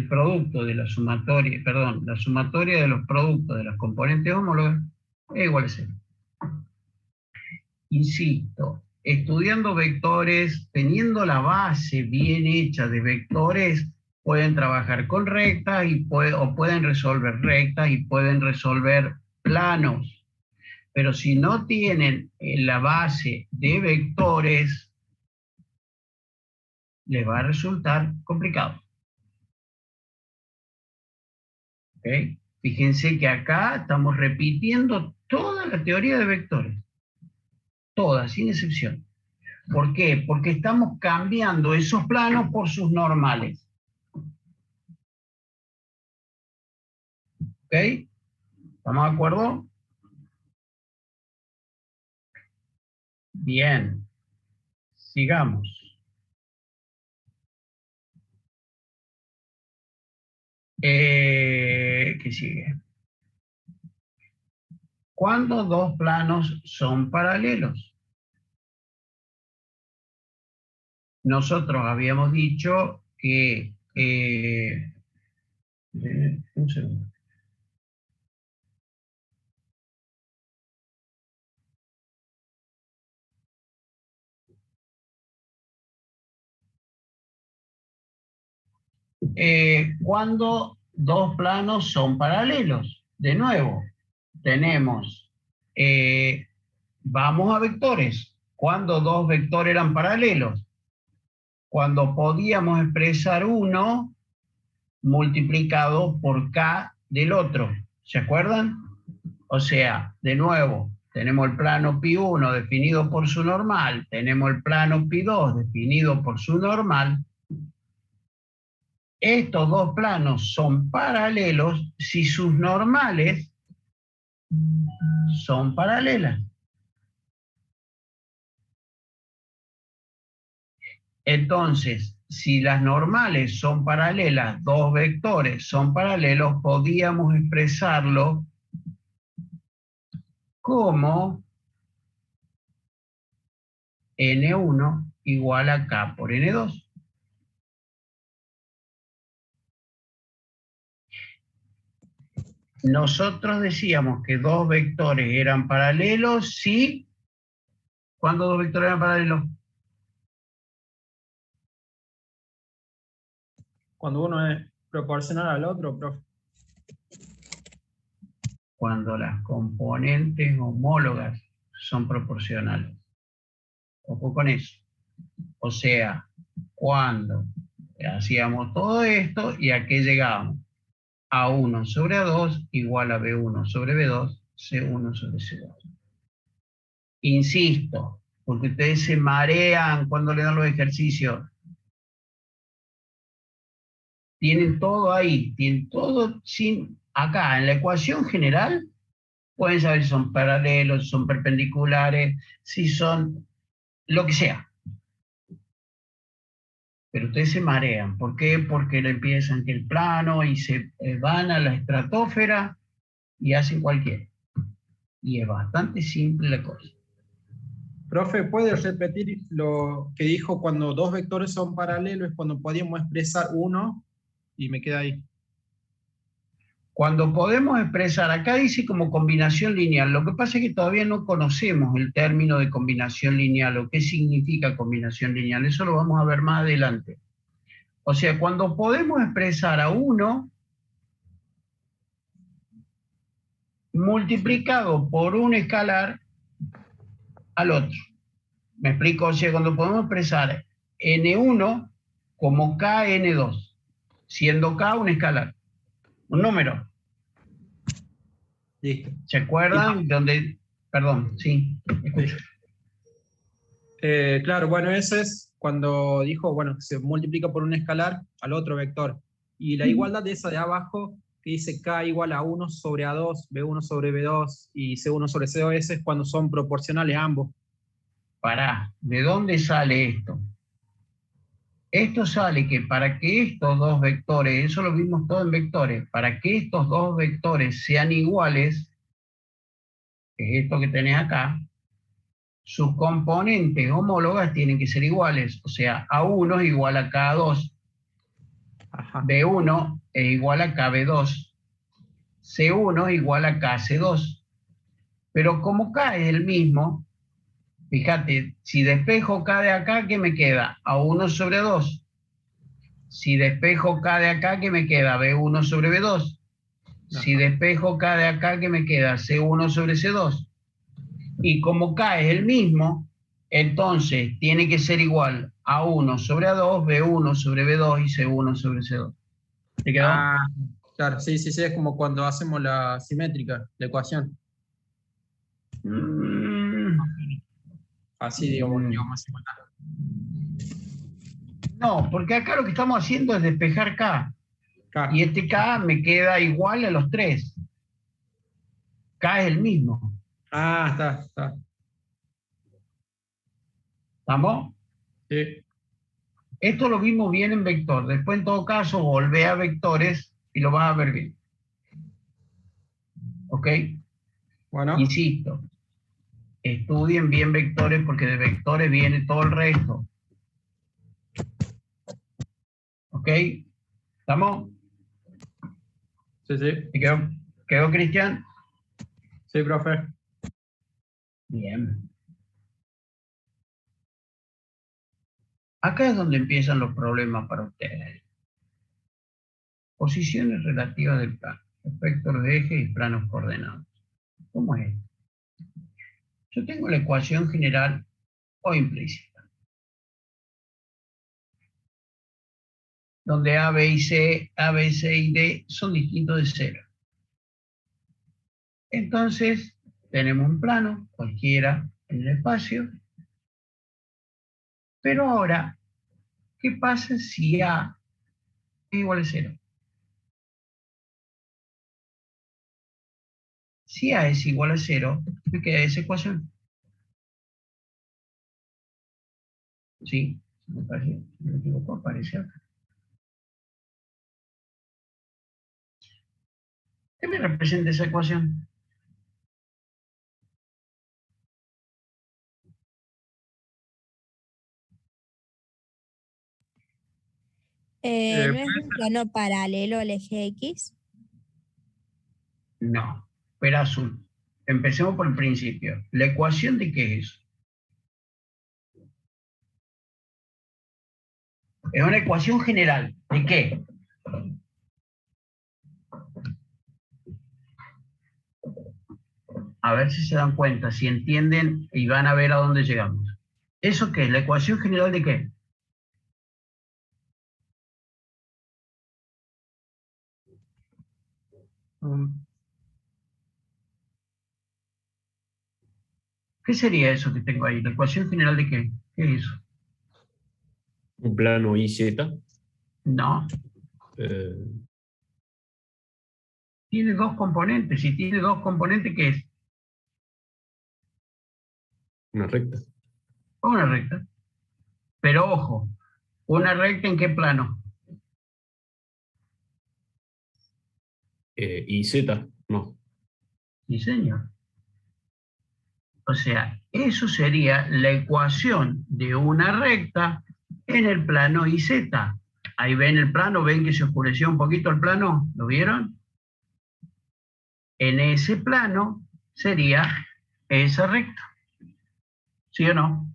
producto de la sumatoria, perdón, la sumatoria de los productos de las componentes homólogas es igual a 0. Insisto, estudiando vectores, teniendo la base bien hecha de vectores, pueden trabajar con rectas o pueden resolver rectas y pueden resolver planos. Pero si no tienen la base de vectores, les va a resultar complicado. ¿Okay? Fíjense que acá estamos repitiendo toda la teoría de vectores. Toda, sin excepción. ¿Por qué? Porque estamos cambiando esos planos por sus normales. ¿Ok? ¿Estamos de acuerdo? Bien. Sigamos. ¿Qué sigue? ¿Cuándo dos planos son paralelos? Nosotros habíamos dicho que... un segundo. Cuando dos planos son paralelos. De nuevo, tenemos, vamos a vectores. Cuando dos vectores eran paralelos. Cuando podíamos expresar uno multiplicado por k del otro. ¿Se acuerdan? O sea, de nuevo, tenemos el plano pi1 definido por su normal, tenemos el plano pi2 definido por su normal. Estos dos planos son paralelos si sus normales son paralelas. Entonces, si las normales son paralelas, dos vectores son paralelos, podíamos expresarlo como n1 igual a k por n2. Nosotros decíamos que dos vectores eran paralelos si... ¿Cuándo dos vectores eran paralelos? Cuando uno es proporcional al otro, profe. Cuando las componentes homólogas son proporcionales. Ojo con eso. O sea, cuando hacíamos todo esto y a qué llegábamos. A1 sobre A2 igual a B1 sobre B2, C1 sobre C2. Insisto, porque ustedes se marean cuando le dan los ejercicios. Tienen todo ahí, tienen todo sin... Acá, en la ecuación general, pueden saber si son paralelos, si son perpendiculares, si son lo que sea. Pero ustedes se marean. ¿Por qué? Porque le empiezan que el plano y se van a la estratosfera y hacen cualquiera. Y es bastante simple la cosa. Profe, ¿puede repetir lo que dijo cuando dos vectores son paralelos? Es cuando podíamos expresar uno y me queda ahí. Cuando podemos expresar, acá dice como combinación lineal, lo que pasa es que todavía no conocemos el término de combinación lineal o qué significa combinación lineal, eso lo vamos a ver más adelante. O sea, cuando podemos expresar a uno multiplicado por un escalar al otro. ¿Me explico? O sea, cuando podemos expresar n1 como kn2, siendo k un escalar, un número. Listo. ¿Se acuerdan? Donde, perdón, sí, escucho. Claro, bueno, ese es cuando dijo, bueno, se multiplica por un escalar al otro vector. Y la igualdad de esa de abajo, que dice k igual a 1 sobre a2, b1 sobre b2 y c1 sobre c2, ese es cuando son proporcionales ambos. Pará, ¿de dónde sale esto? Esto sale que para que estos dos vectores, eso lo vimos todo en vectores, para que estos dos vectores sean iguales, que es esto que tenés acá, sus componentes homólogas tienen que ser iguales. O sea, A1 es igual a K2, Ajá. B1 es igual a KB2, C1 es igual a KC2. Pero como K es el mismo, fíjate, si despejo K de acá, ¿qué me queda? A1 sobre 2. Si despejo K de acá, ¿qué me queda? B1 sobre B2. Si despejo K de acá, ¿qué me queda? C1 sobre C2. Y como K es el mismo, entonces tiene que ser igual a 1 sobre A2, B1 sobre B2 y C1 sobre C2. ¿Te quedó? Ah, claro, sí, sí, sí, es como cuando hacemos la simétrica, la ecuación. Así, digamos, más igual. No, porque acá lo que estamos haciendo es despejar K. Claro. Y este K me queda igual a los tres. K es el mismo. Ah, está. ¿Estamos? Sí. Esto lo vimos bien en vector. Después, en todo caso, volvé a vectores y lo vas a ver bien. ¿Ok? Bueno. Insisto, estudien bien vectores porque de vectores viene todo el resto. ¿Ok? ¿Estamos? Sí, sí. ¿Te quedó Cristian? Sí, profe. Bien. Acá es donde empiezan los problemas para ustedes. Posiciones relativas del plano, efectos de eje y planos coordenados. ¿Cómo es esto? Yo tengo la ecuación general o implícita, donde A, B y C, y D son distintos de cero. Entonces, tenemos un plano, cualquiera en el espacio, pero ahora, ¿qué pasa si A es igual a 0? Si A es igual a 0, me queda esa ecuación. Sí, me parece, si no me equivoco, aparece acá. ¿Qué me representa esa ecuación? ¿No es un plano paralelo al eje X? No, pero azul. Empecemos por el principio. ¿La ecuación de qué es? Es una ecuación general. ¿De qué? A ver si se dan cuenta, si entienden y van a ver a dónde llegamos. ¿Eso qué es? ¿La ecuación general de qué? ¿Qué sería eso que tengo ahí? ¿La ecuación general de qué? ¿Qué es eso? Un plano IZ. No, eh, tiene dos componentes. Si tiene dos componentes, ¿qué es? una recta. Una recta. Pero ojo, ¿una recta en qué plano? Y Z, no. Sí, señor. O sea, eso sería la ecuación de una recta en el plano IZ. Ahí ven el plano, ven que se oscureció un poquito el plano, ¿lo vieron? En ese plano sería esa recta. ¿Sí o no?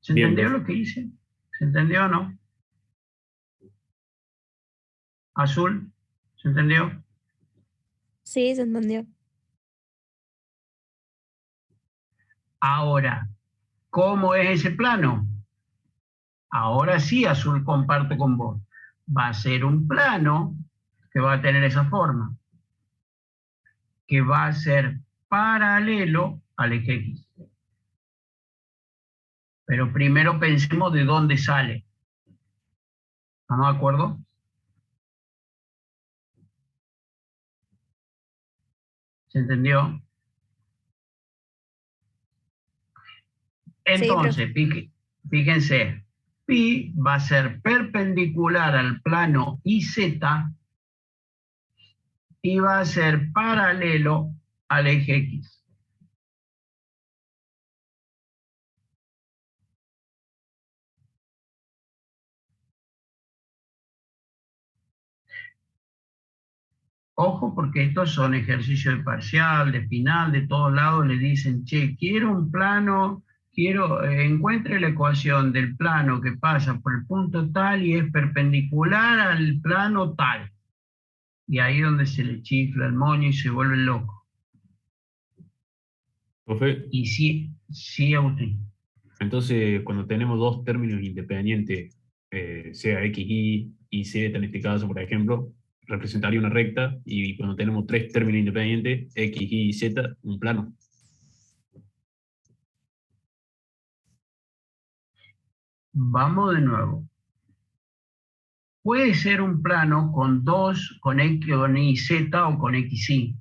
¿Se Bien, entendió profe. lo que hice? ¿Se entendió o no? Azul, ¿se entendió? Sí, se entendió. Ahora, ¿cómo es ese plano? Ahora sí, Azul, comparto con vos. Va a ser un plano que va a tener esa forma, que va a ser paralelo al eje X. Pero primero pensemos de dónde sale. ¿Estamos de acuerdo? ¿Se entendió? Entonces, fíjense, pi va a ser perpendicular al plano IZ y va a ser paralelo al eje X. Ojo, porque estos son ejercicios de parcial, de final, de todos lados le dicen, che, quiero un plano, encuentre la ecuación del plano que pasa por el punto tal y es perpendicular al plano tal. Y ahí es donde se le chifla el moño y se vuelve loco. Profe, Y sí, Agustín. entonces cuando tenemos dos términos independientes, sea X, y Z en este caso, por ejemplo, representaría una recta, y cuando tenemos tres términos independientes, X, Y y Z, un plano. Vamos de nuevo. Puede ser un plano con X, con YZ o con XY.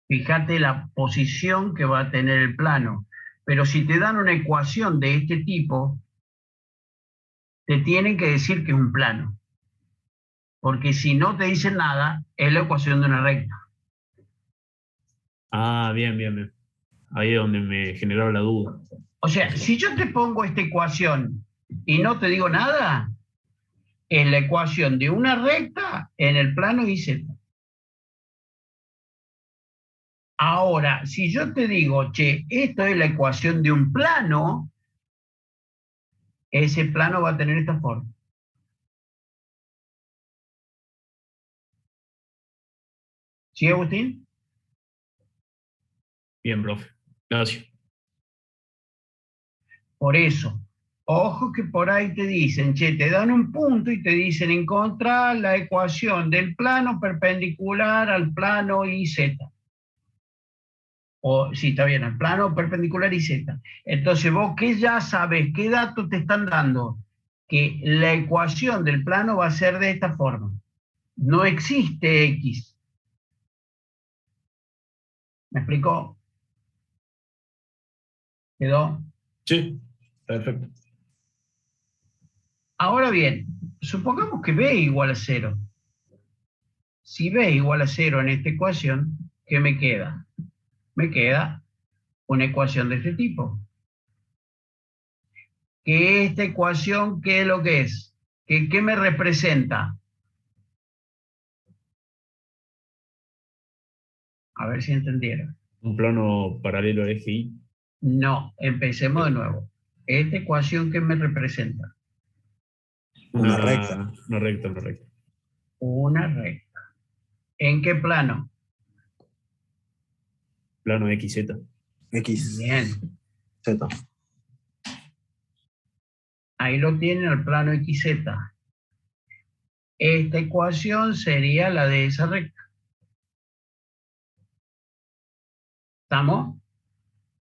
Fíjate la posición que va a tener el plano. Pero si te dan una ecuación de este tipo, te tienen que decir que es un plano. Porque si no te dicen nada, es la ecuación de una recta. Ah, bien, bien, bien. Ahí es donde me generaba la duda. O sea, si yo te pongo esta ecuación y no te digo nada, es la ecuación de una recta en el plano YZ. Ahora, si yo te digo, che, esto es la ecuación de un plano, ese plano va a tener esta forma. ¿Sí, Agustín? Bien, profe. Gracias. Por eso, ojo que por ahí te dicen, che, te dan un punto y te dicen encontrar la ecuación del plano perpendicular al plano YZ. O sí, está bien, al plano perpendicular YZ. Entonces vos que ya sabes, ¿qué datos te están dando? Que la ecuación del plano va a ser de esta forma. No existe X. ¿Me explicó? ¿Quedó? Sí, perfecto. Ahora bien, supongamos que B igual a 0. Si B igual a 0 en esta ecuación, ¿qué me queda? Me queda una ecuación de este tipo. Que esta ecuación, ¿qué es lo que es? ¿Qué me representa? A ver si entendieron. Un plano paralelo al eje Y. No, empecemos de nuevo. Esta ecuación, ¿qué me representa? Una recta. Una recta, una recta. Una recta. ¿En qué plano? Plano XZ. X, Bien. Z. Ahí lo tienen el plano XZ. Esta ecuación sería la de esa recta. ¿Estamos?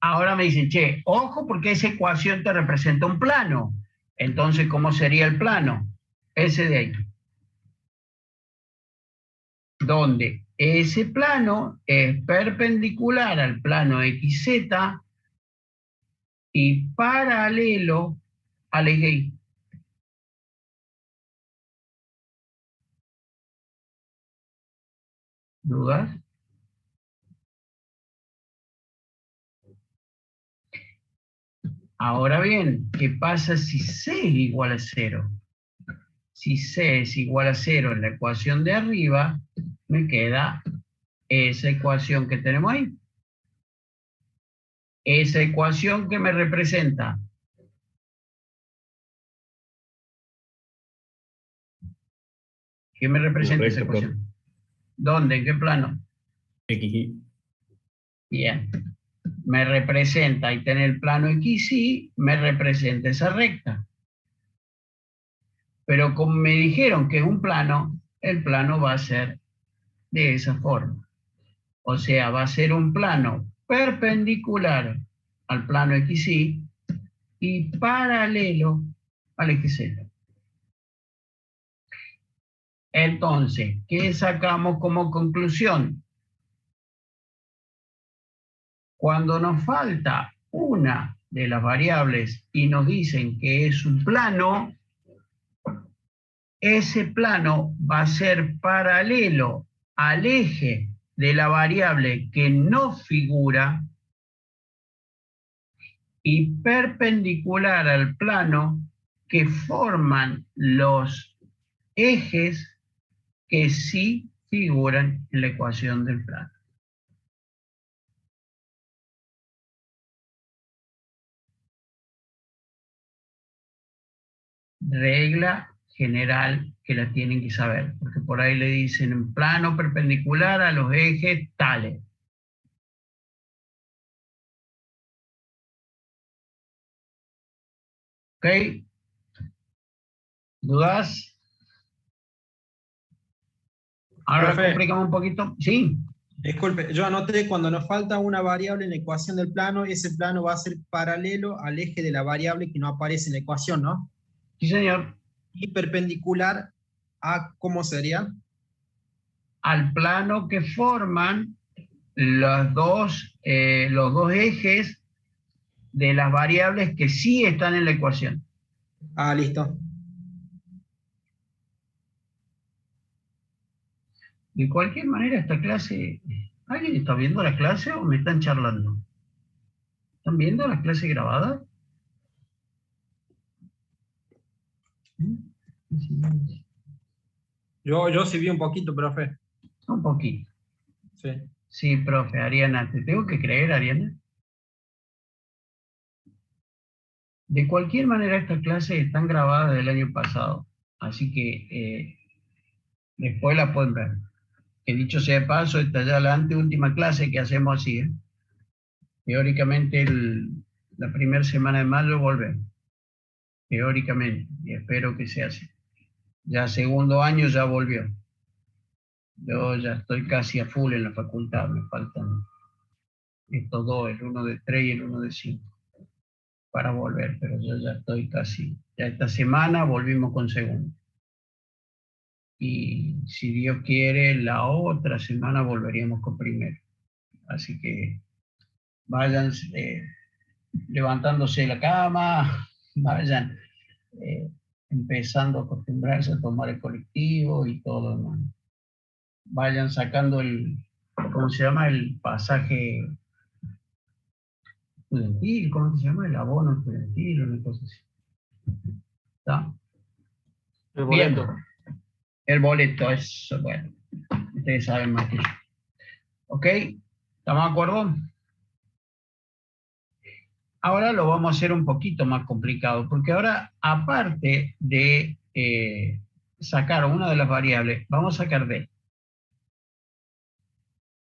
Ahora me dicen, che, ojo porque esa ecuación te representa un plano. Entonces, ¿cómo sería el plano? Ese de ahí. donde ese plano es perpendicular al plano XZ y paralelo al eje Y. ¿Dudas? Ahora bien, ¿qué pasa si C es igual a 0? Si C es igual a 0 en la ecuación de arriba, me queda esa ecuación que tenemos ahí. Esa ecuación que me representa. ¿Qué me representa esa Correcto, ecuación? ¿Dónde? ¿En qué plano? XY. Bien. Me representa, y tener el plano XY, me representa esa recta. Pero como me dijeron que es un plano, el plano va a ser de esa forma. O sea, va a ser un plano perpendicular al plano XY y paralelo al eje Z. Entonces, ¿qué sacamos como conclusión? Cuando nos falta una de las variables y nos dicen que es un plano, ese plano va a ser paralelo al eje de la variable que no figura y perpendicular al plano que forman los ejes que sí figuran en la ecuación del plano. Regla general que la tienen que saber, porque por ahí le dicen en plano perpendicular a los ejes tales. ¿Ok? ¿Dudas? Ahora Profe. complicamos un poquito. Sí. Disculpe, yo anoté cuando nos falta una variable en la ecuación del plano, ese plano va a ser paralelo al eje de la variable que no aparece en la ecuación, ¿no? Sí, señor. Y perpendicular a, ¿cómo sería? Al plano que forman los dos ejes de las variables que sí están en la ecuación. Ah, listo. De cualquier manera, esta clase, ¿alguien está viendo la clase o me están charlando? ¿Están viendo la clase grabada? Yo sí vi un poquito, profe. Un poquito. Sí. Sí, profe, Ariana, ¿te tengo que creer, Ariana? De cualquier manera, estas clases están grabadas del año pasado, así que después las pueden ver. Que dicho sea de paso, esta ya la anteúltima clase que hacemos así, ¿eh? Teóricamente, la primera semana de mayo volvemos. Teóricamente, y espero que sea así. Ya segundo año ya volvió. Yo ya estoy casi a full en la facultad, me faltan estos dos, el uno de 3 y el uno de 5, para volver, pero yo ya estoy casi, ya esta semana volvimos con segundo. Y si Dios quiere, la otra semana volveríamos con primero. Así que vayan levantándose de la cama, vayan empezando a acostumbrarse a tomar el colectivo y todo, ¿no? Vayan sacando ¿cómo se llama? El pasaje estudiantil, ¿cómo se llama? El abono estudiantil, una cosa así. ¿Está? El Bien. boleto. El boleto es, bueno, ustedes saben más que yo. ¿Ok? ¿Estamos de acuerdo? Ahora lo vamos a hacer un poquito más complicado, porque ahora, aparte de sacar una de las variables, vamos a sacar D.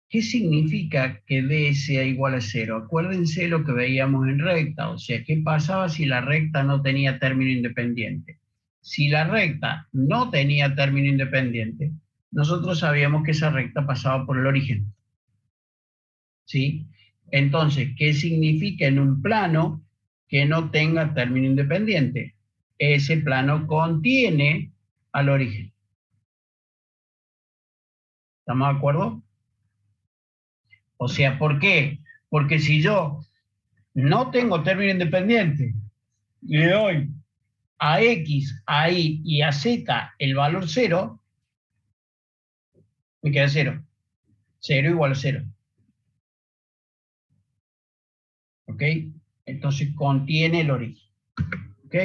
¿Qué significa que D sea igual a 0? Acuérdense lo que veíamos en recta, o sea, ¿qué pasaba si la recta no tenía término independiente? Si la recta no tenía término independiente, nosotros sabíamos que esa recta pasaba por el origen. ¿Sí? Entonces, ¿qué significa en un plano que no tenga término independiente? Ese plano contiene al origen. ¿Estamos de acuerdo? O sea, ¿por qué? Porque si yo no tengo término independiente y le doy a X, a Y y a Z el valor 0, me queda 0. 0 igual a 0. ¿Ok? Entonces contiene el origen. ¿Ok?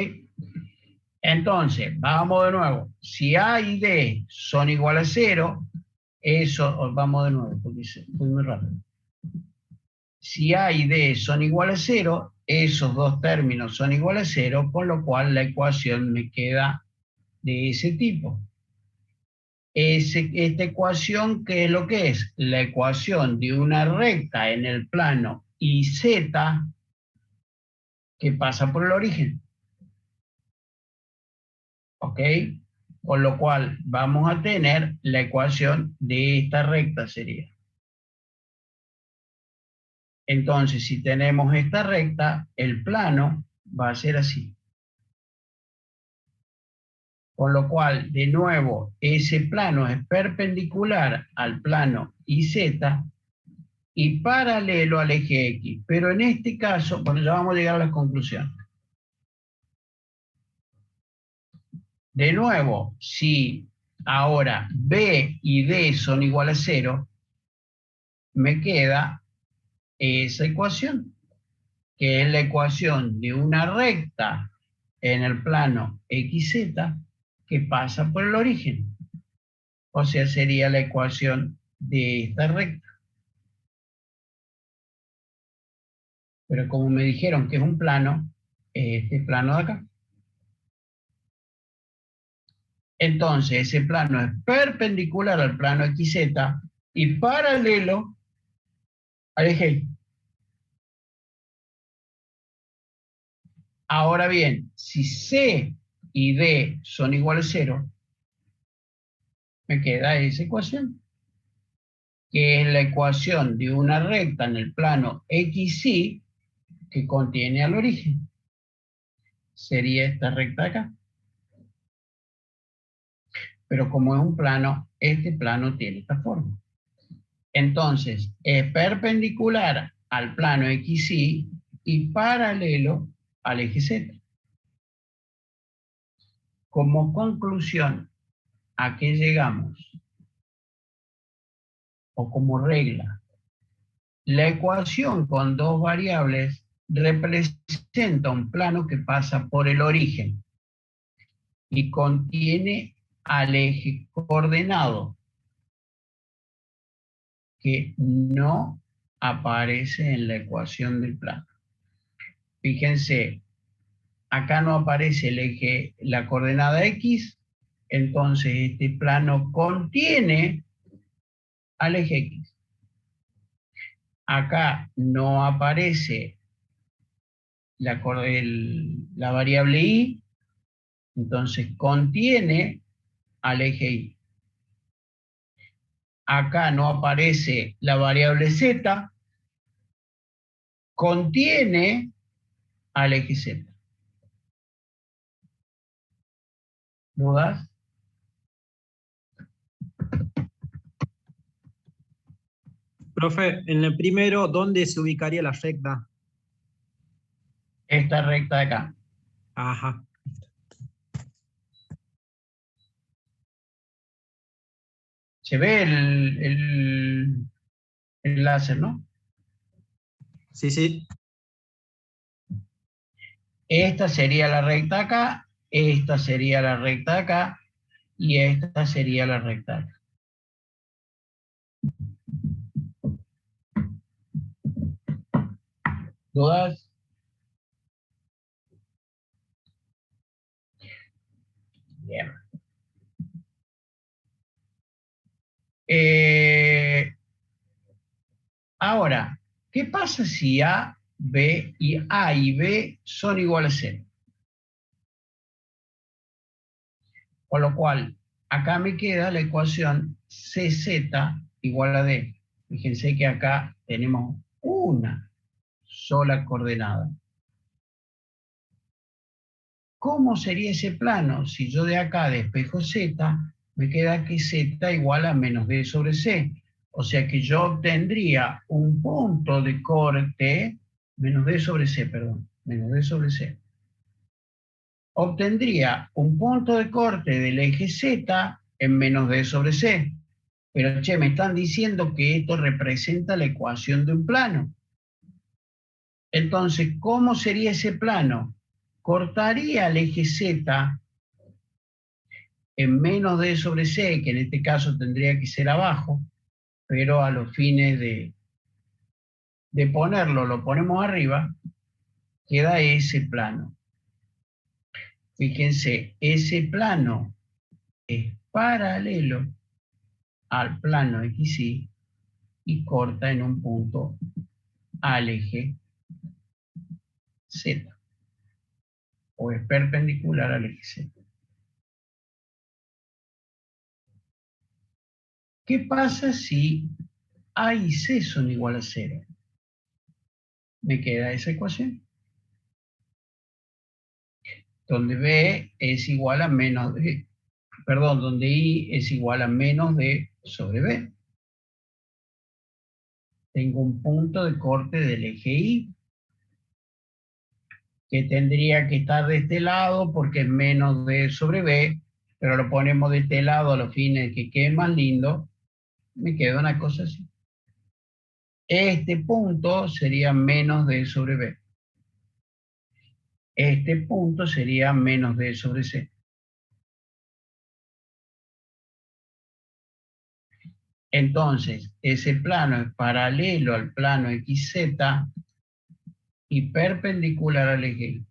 Entonces, vamos de nuevo. Si A y D son iguales a 0, eso, vamos de nuevo, porque fui muy rápido. Si A y D son iguales a 0, esos dos términos son iguales a 0, con lo cual la ecuación me queda de ese tipo. Esta ecuación, ¿qué es lo que es? La ecuación de una recta en el plano IZ que pasa por el origen. ¿Ok? Con lo cual vamos a tener la ecuación de esta recta sería. Entonces, si tenemos esta recta, el plano va a ser así. Con lo cual, de nuevo, ese plano es perpendicular al plano IZ y paralelo al eje X. Pero en este caso, bueno, ya vamos a llegar a la conclusión. De nuevo, si ahora B y D son iguales a 0, me queda esa ecuación, que es la ecuación de una recta en el plano XZ que pasa por el origen. O sea, sería la ecuación de esta recta. Pero como me dijeron que es un plano, este plano de acá. Entonces, ese plano es perpendicular al plano XZ y paralelo al eje Y. Ahora bien, si C y D son iguales a 0, me queda esa ecuación, que es la ecuación de una recta en el plano XY que contiene al origen. Sería esta recta acá. Pero como es un plano, este plano tiene esta forma. Entonces, es perpendicular al plano XY y paralelo al eje Z. Como conclusión, ¿a qué llegamos? O como regla. La ecuación con dos variables representa un plano que pasa por el origen y contiene al eje coordenado que no aparece en la ecuación del plano. Fíjense, acá no aparece el eje, la coordenada X, entonces este plano contiene al eje X. Acá no aparece la variable Y, entonces contiene al eje Y. Acá no aparece la variable Z, contiene al eje Z. ¿Dudas? Profe, en el primero, ¿dónde se ubicaría la recta? Esta recta de acá. Ajá. Se ve el láser, ¿no? Sí, sí. Esta sería la recta acá, esta sería la recta acá y esta sería la recta acá. ¿Dudas? Bien. Ahora, ¿qué pasa si A y B son iguales a 0? Con lo cual, acá me queda la ecuación CZ igual a D. Fíjense que acá tenemos una sola coordenada. ¿Cómo sería ese plano? Si yo de acá despejo Z, me queda que Z igual a menos D sobre C. O sea que yo obtendría un punto de corte, menos D sobre C, perdón, menos D sobre C. Obtendría un punto de corte del eje Z en menos D sobre C. Pero, che, me están diciendo que esto representa la ecuación de un plano. Entonces, ¿cómo sería ese plano? Cortaría el eje Z en menos D sobre C, que en este caso tendría que ser abajo, pero a los fines de ponerlo, lo ponemos arriba, queda ese plano. Fíjense, ese plano es paralelo al plano XY y corta en un punto al eje Z, o es perpendicular al eje Z. ¿Qué pasa si A y C son igual a 0? Me queda esa ecuación, donde B es igual a menos D, perdón, donde I es igual a menos D sobre B. Tengo un punto de corte del eje Y, que tendría que estar de este lado porque es menos D sobre B, pero lo ponemos de este lado a los fines de que quede más lindo. Me queda una cosa así. Este punto sería menos D sobre B. Este punto sería menos D sobre C. Entonces, ese plano es paralelo al plano XZ y perpendicular al eje Y.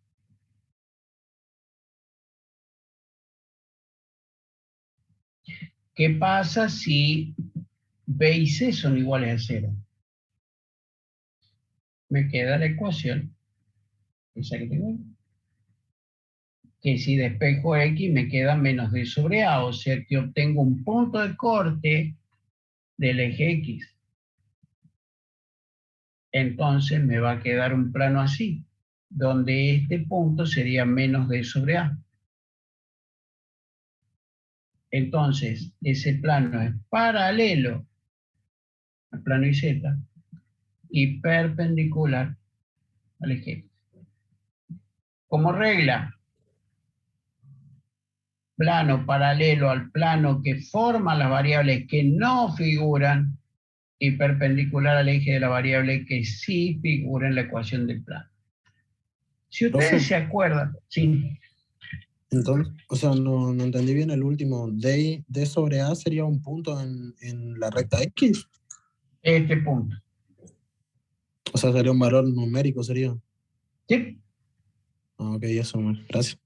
¿Qué pasa si B y C son iguales a 0? Me queda la ecuación, esa que tengo, que si despejo X me queda menos D sobre A, o sea que obtengo un punto de corte del eje X. Entonces me va a quedar un plano así, donde este punto sería menos D sobre A. Entonces, ese plano es paralelo al plano YZ y perpendicular al eje X. Como regla, plano paralelo al plano que forma las variables que no figuran y perpendicular al eje de la variable que sí figura en la ecuación del plano. Si ustedes Profe. se acuerdan, sí. Entonces, o sea, no entendí bien el último. D sobre A sería un punto en la recta X. Este punto. O sea, sería un valor numérico, sería. ¿Sí? Ah, ok, eso, gracias.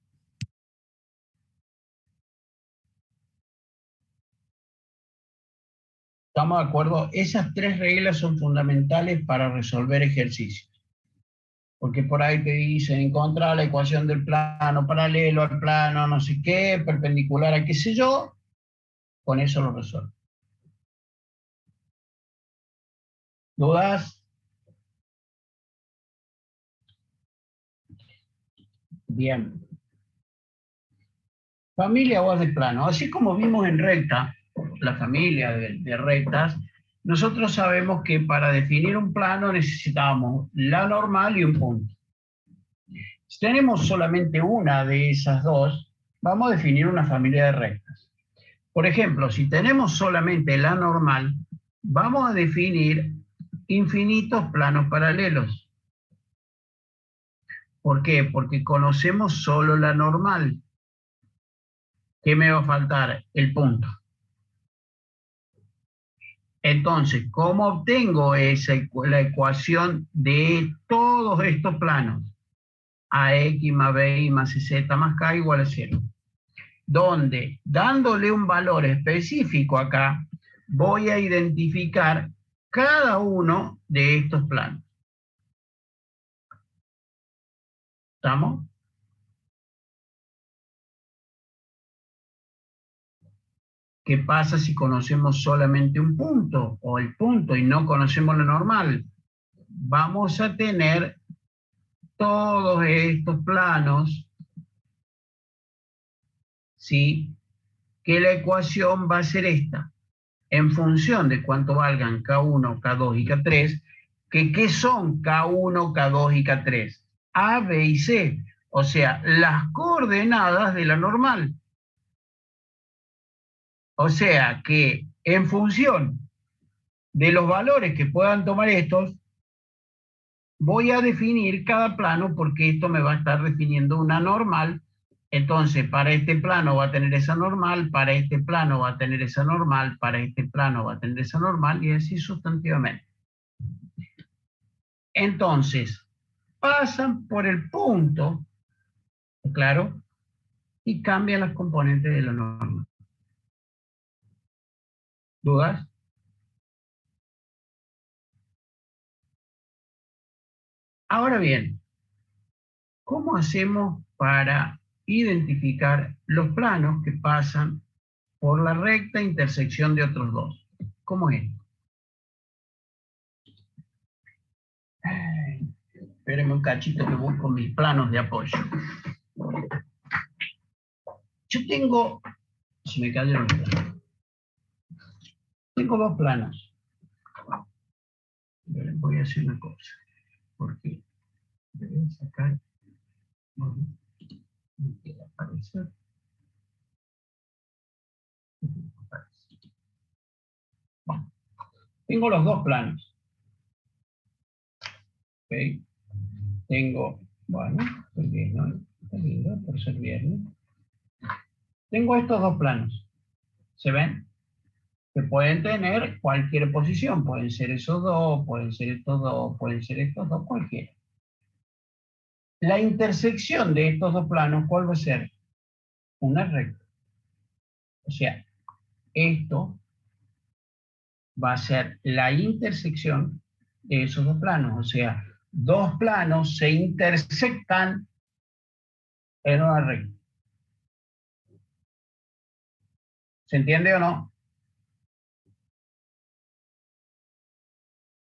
¿Estamos de acuerdo? Esas tres reglas son fundamentales para resolver ejercicios. Porque por ahí te dicen encontrar la ecuación del plano paralelo al plano no sé qué, perpendicular a qué sé yo, con eso lo resuelvo. ¿Dudas? Bien. Familia o de plano. Así como vimos en recta, la familia de rectas, nosotros sabemos que para definir un plano necesitamos la normal y un punto. Si tenemos solamente una de esas dos, vamos a definir una familia de rectas. Por ejemplo, si tenemos solamente la normal, vamos a definir infinitos planos paralelos. ¿Por qué? Porque conocemos solo la normal. ¿Qué me va a faltar? El punto. Entonces, ¿cómo obtengo la ecuación de todos estos planos? AX más BY más CZ más K igual a 0. Donde, dándole un valor específico acá, voy a identificar cada uno de estos planos. ¿Estamos? ¿Qué pasa si conocemos solamente un punto o el punto y no conocemos lo normal? Vamos a tener todos estos planos, ¿sí? que la ecuación va a ser esta. En función de cuánto valgan K1, K2 y K3, ¿qué son K1, K2 y K3? A, B y C. O sea, las coordenadas de la normal. O sea que en función de los valores que puedan tomar estos, voy a definir cada plano porque esto me va a estar definiendo una normal. Entonces, para este plano va a tener esa normal, para este plano va a tener esa normal, para este plano va a tener esa normal y así sustantivamente. Entonces, pasan por el punto, claro, y cambian las componentes de la norma. ¿Dudas? Ahora bien, ¿cómo hacemos para identificar los planos que pasan por la recta intersección de otros dos? ¿Cómo es? Espérenme un cachito que busco mis planos de apoyo. Yo tengo, se me cayeron los planos. Tengo dos planos. Voy a hacer una cosa, porque voy a sacar, no quiere aparecer. Bueno, tengo los dos planos. ¿Okay? Tengo, bueno, estoy bien, ¿no? Está lindo por ser viernes. Tengo estos dos planos. ¿Se ven? Que pueden tener cualquier posición. Pueden ser esos dos, pueden ser estos dos, pueden ser estos dos, cualquiera. La intersección de estos dos planos, ¿cuál va a ser? Una recta. O sea, esto va a ser la intersección de esos dos planos. O sea, dos planos se intersectan en una recta. ¿Se entiende o no?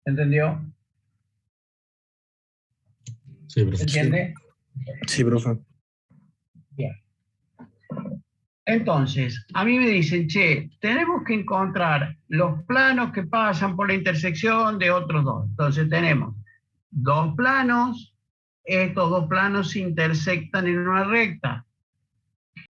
¿Se entendió? Sí, profe. ¿Se entiende? Sí, profe. Bien. Entonces, a mí me dicen, che, tenemos que encontrar los planos que pasan por la intersección de otros dos. Entonces tenemos dos planos, estos dos planos se intersectan en una recta.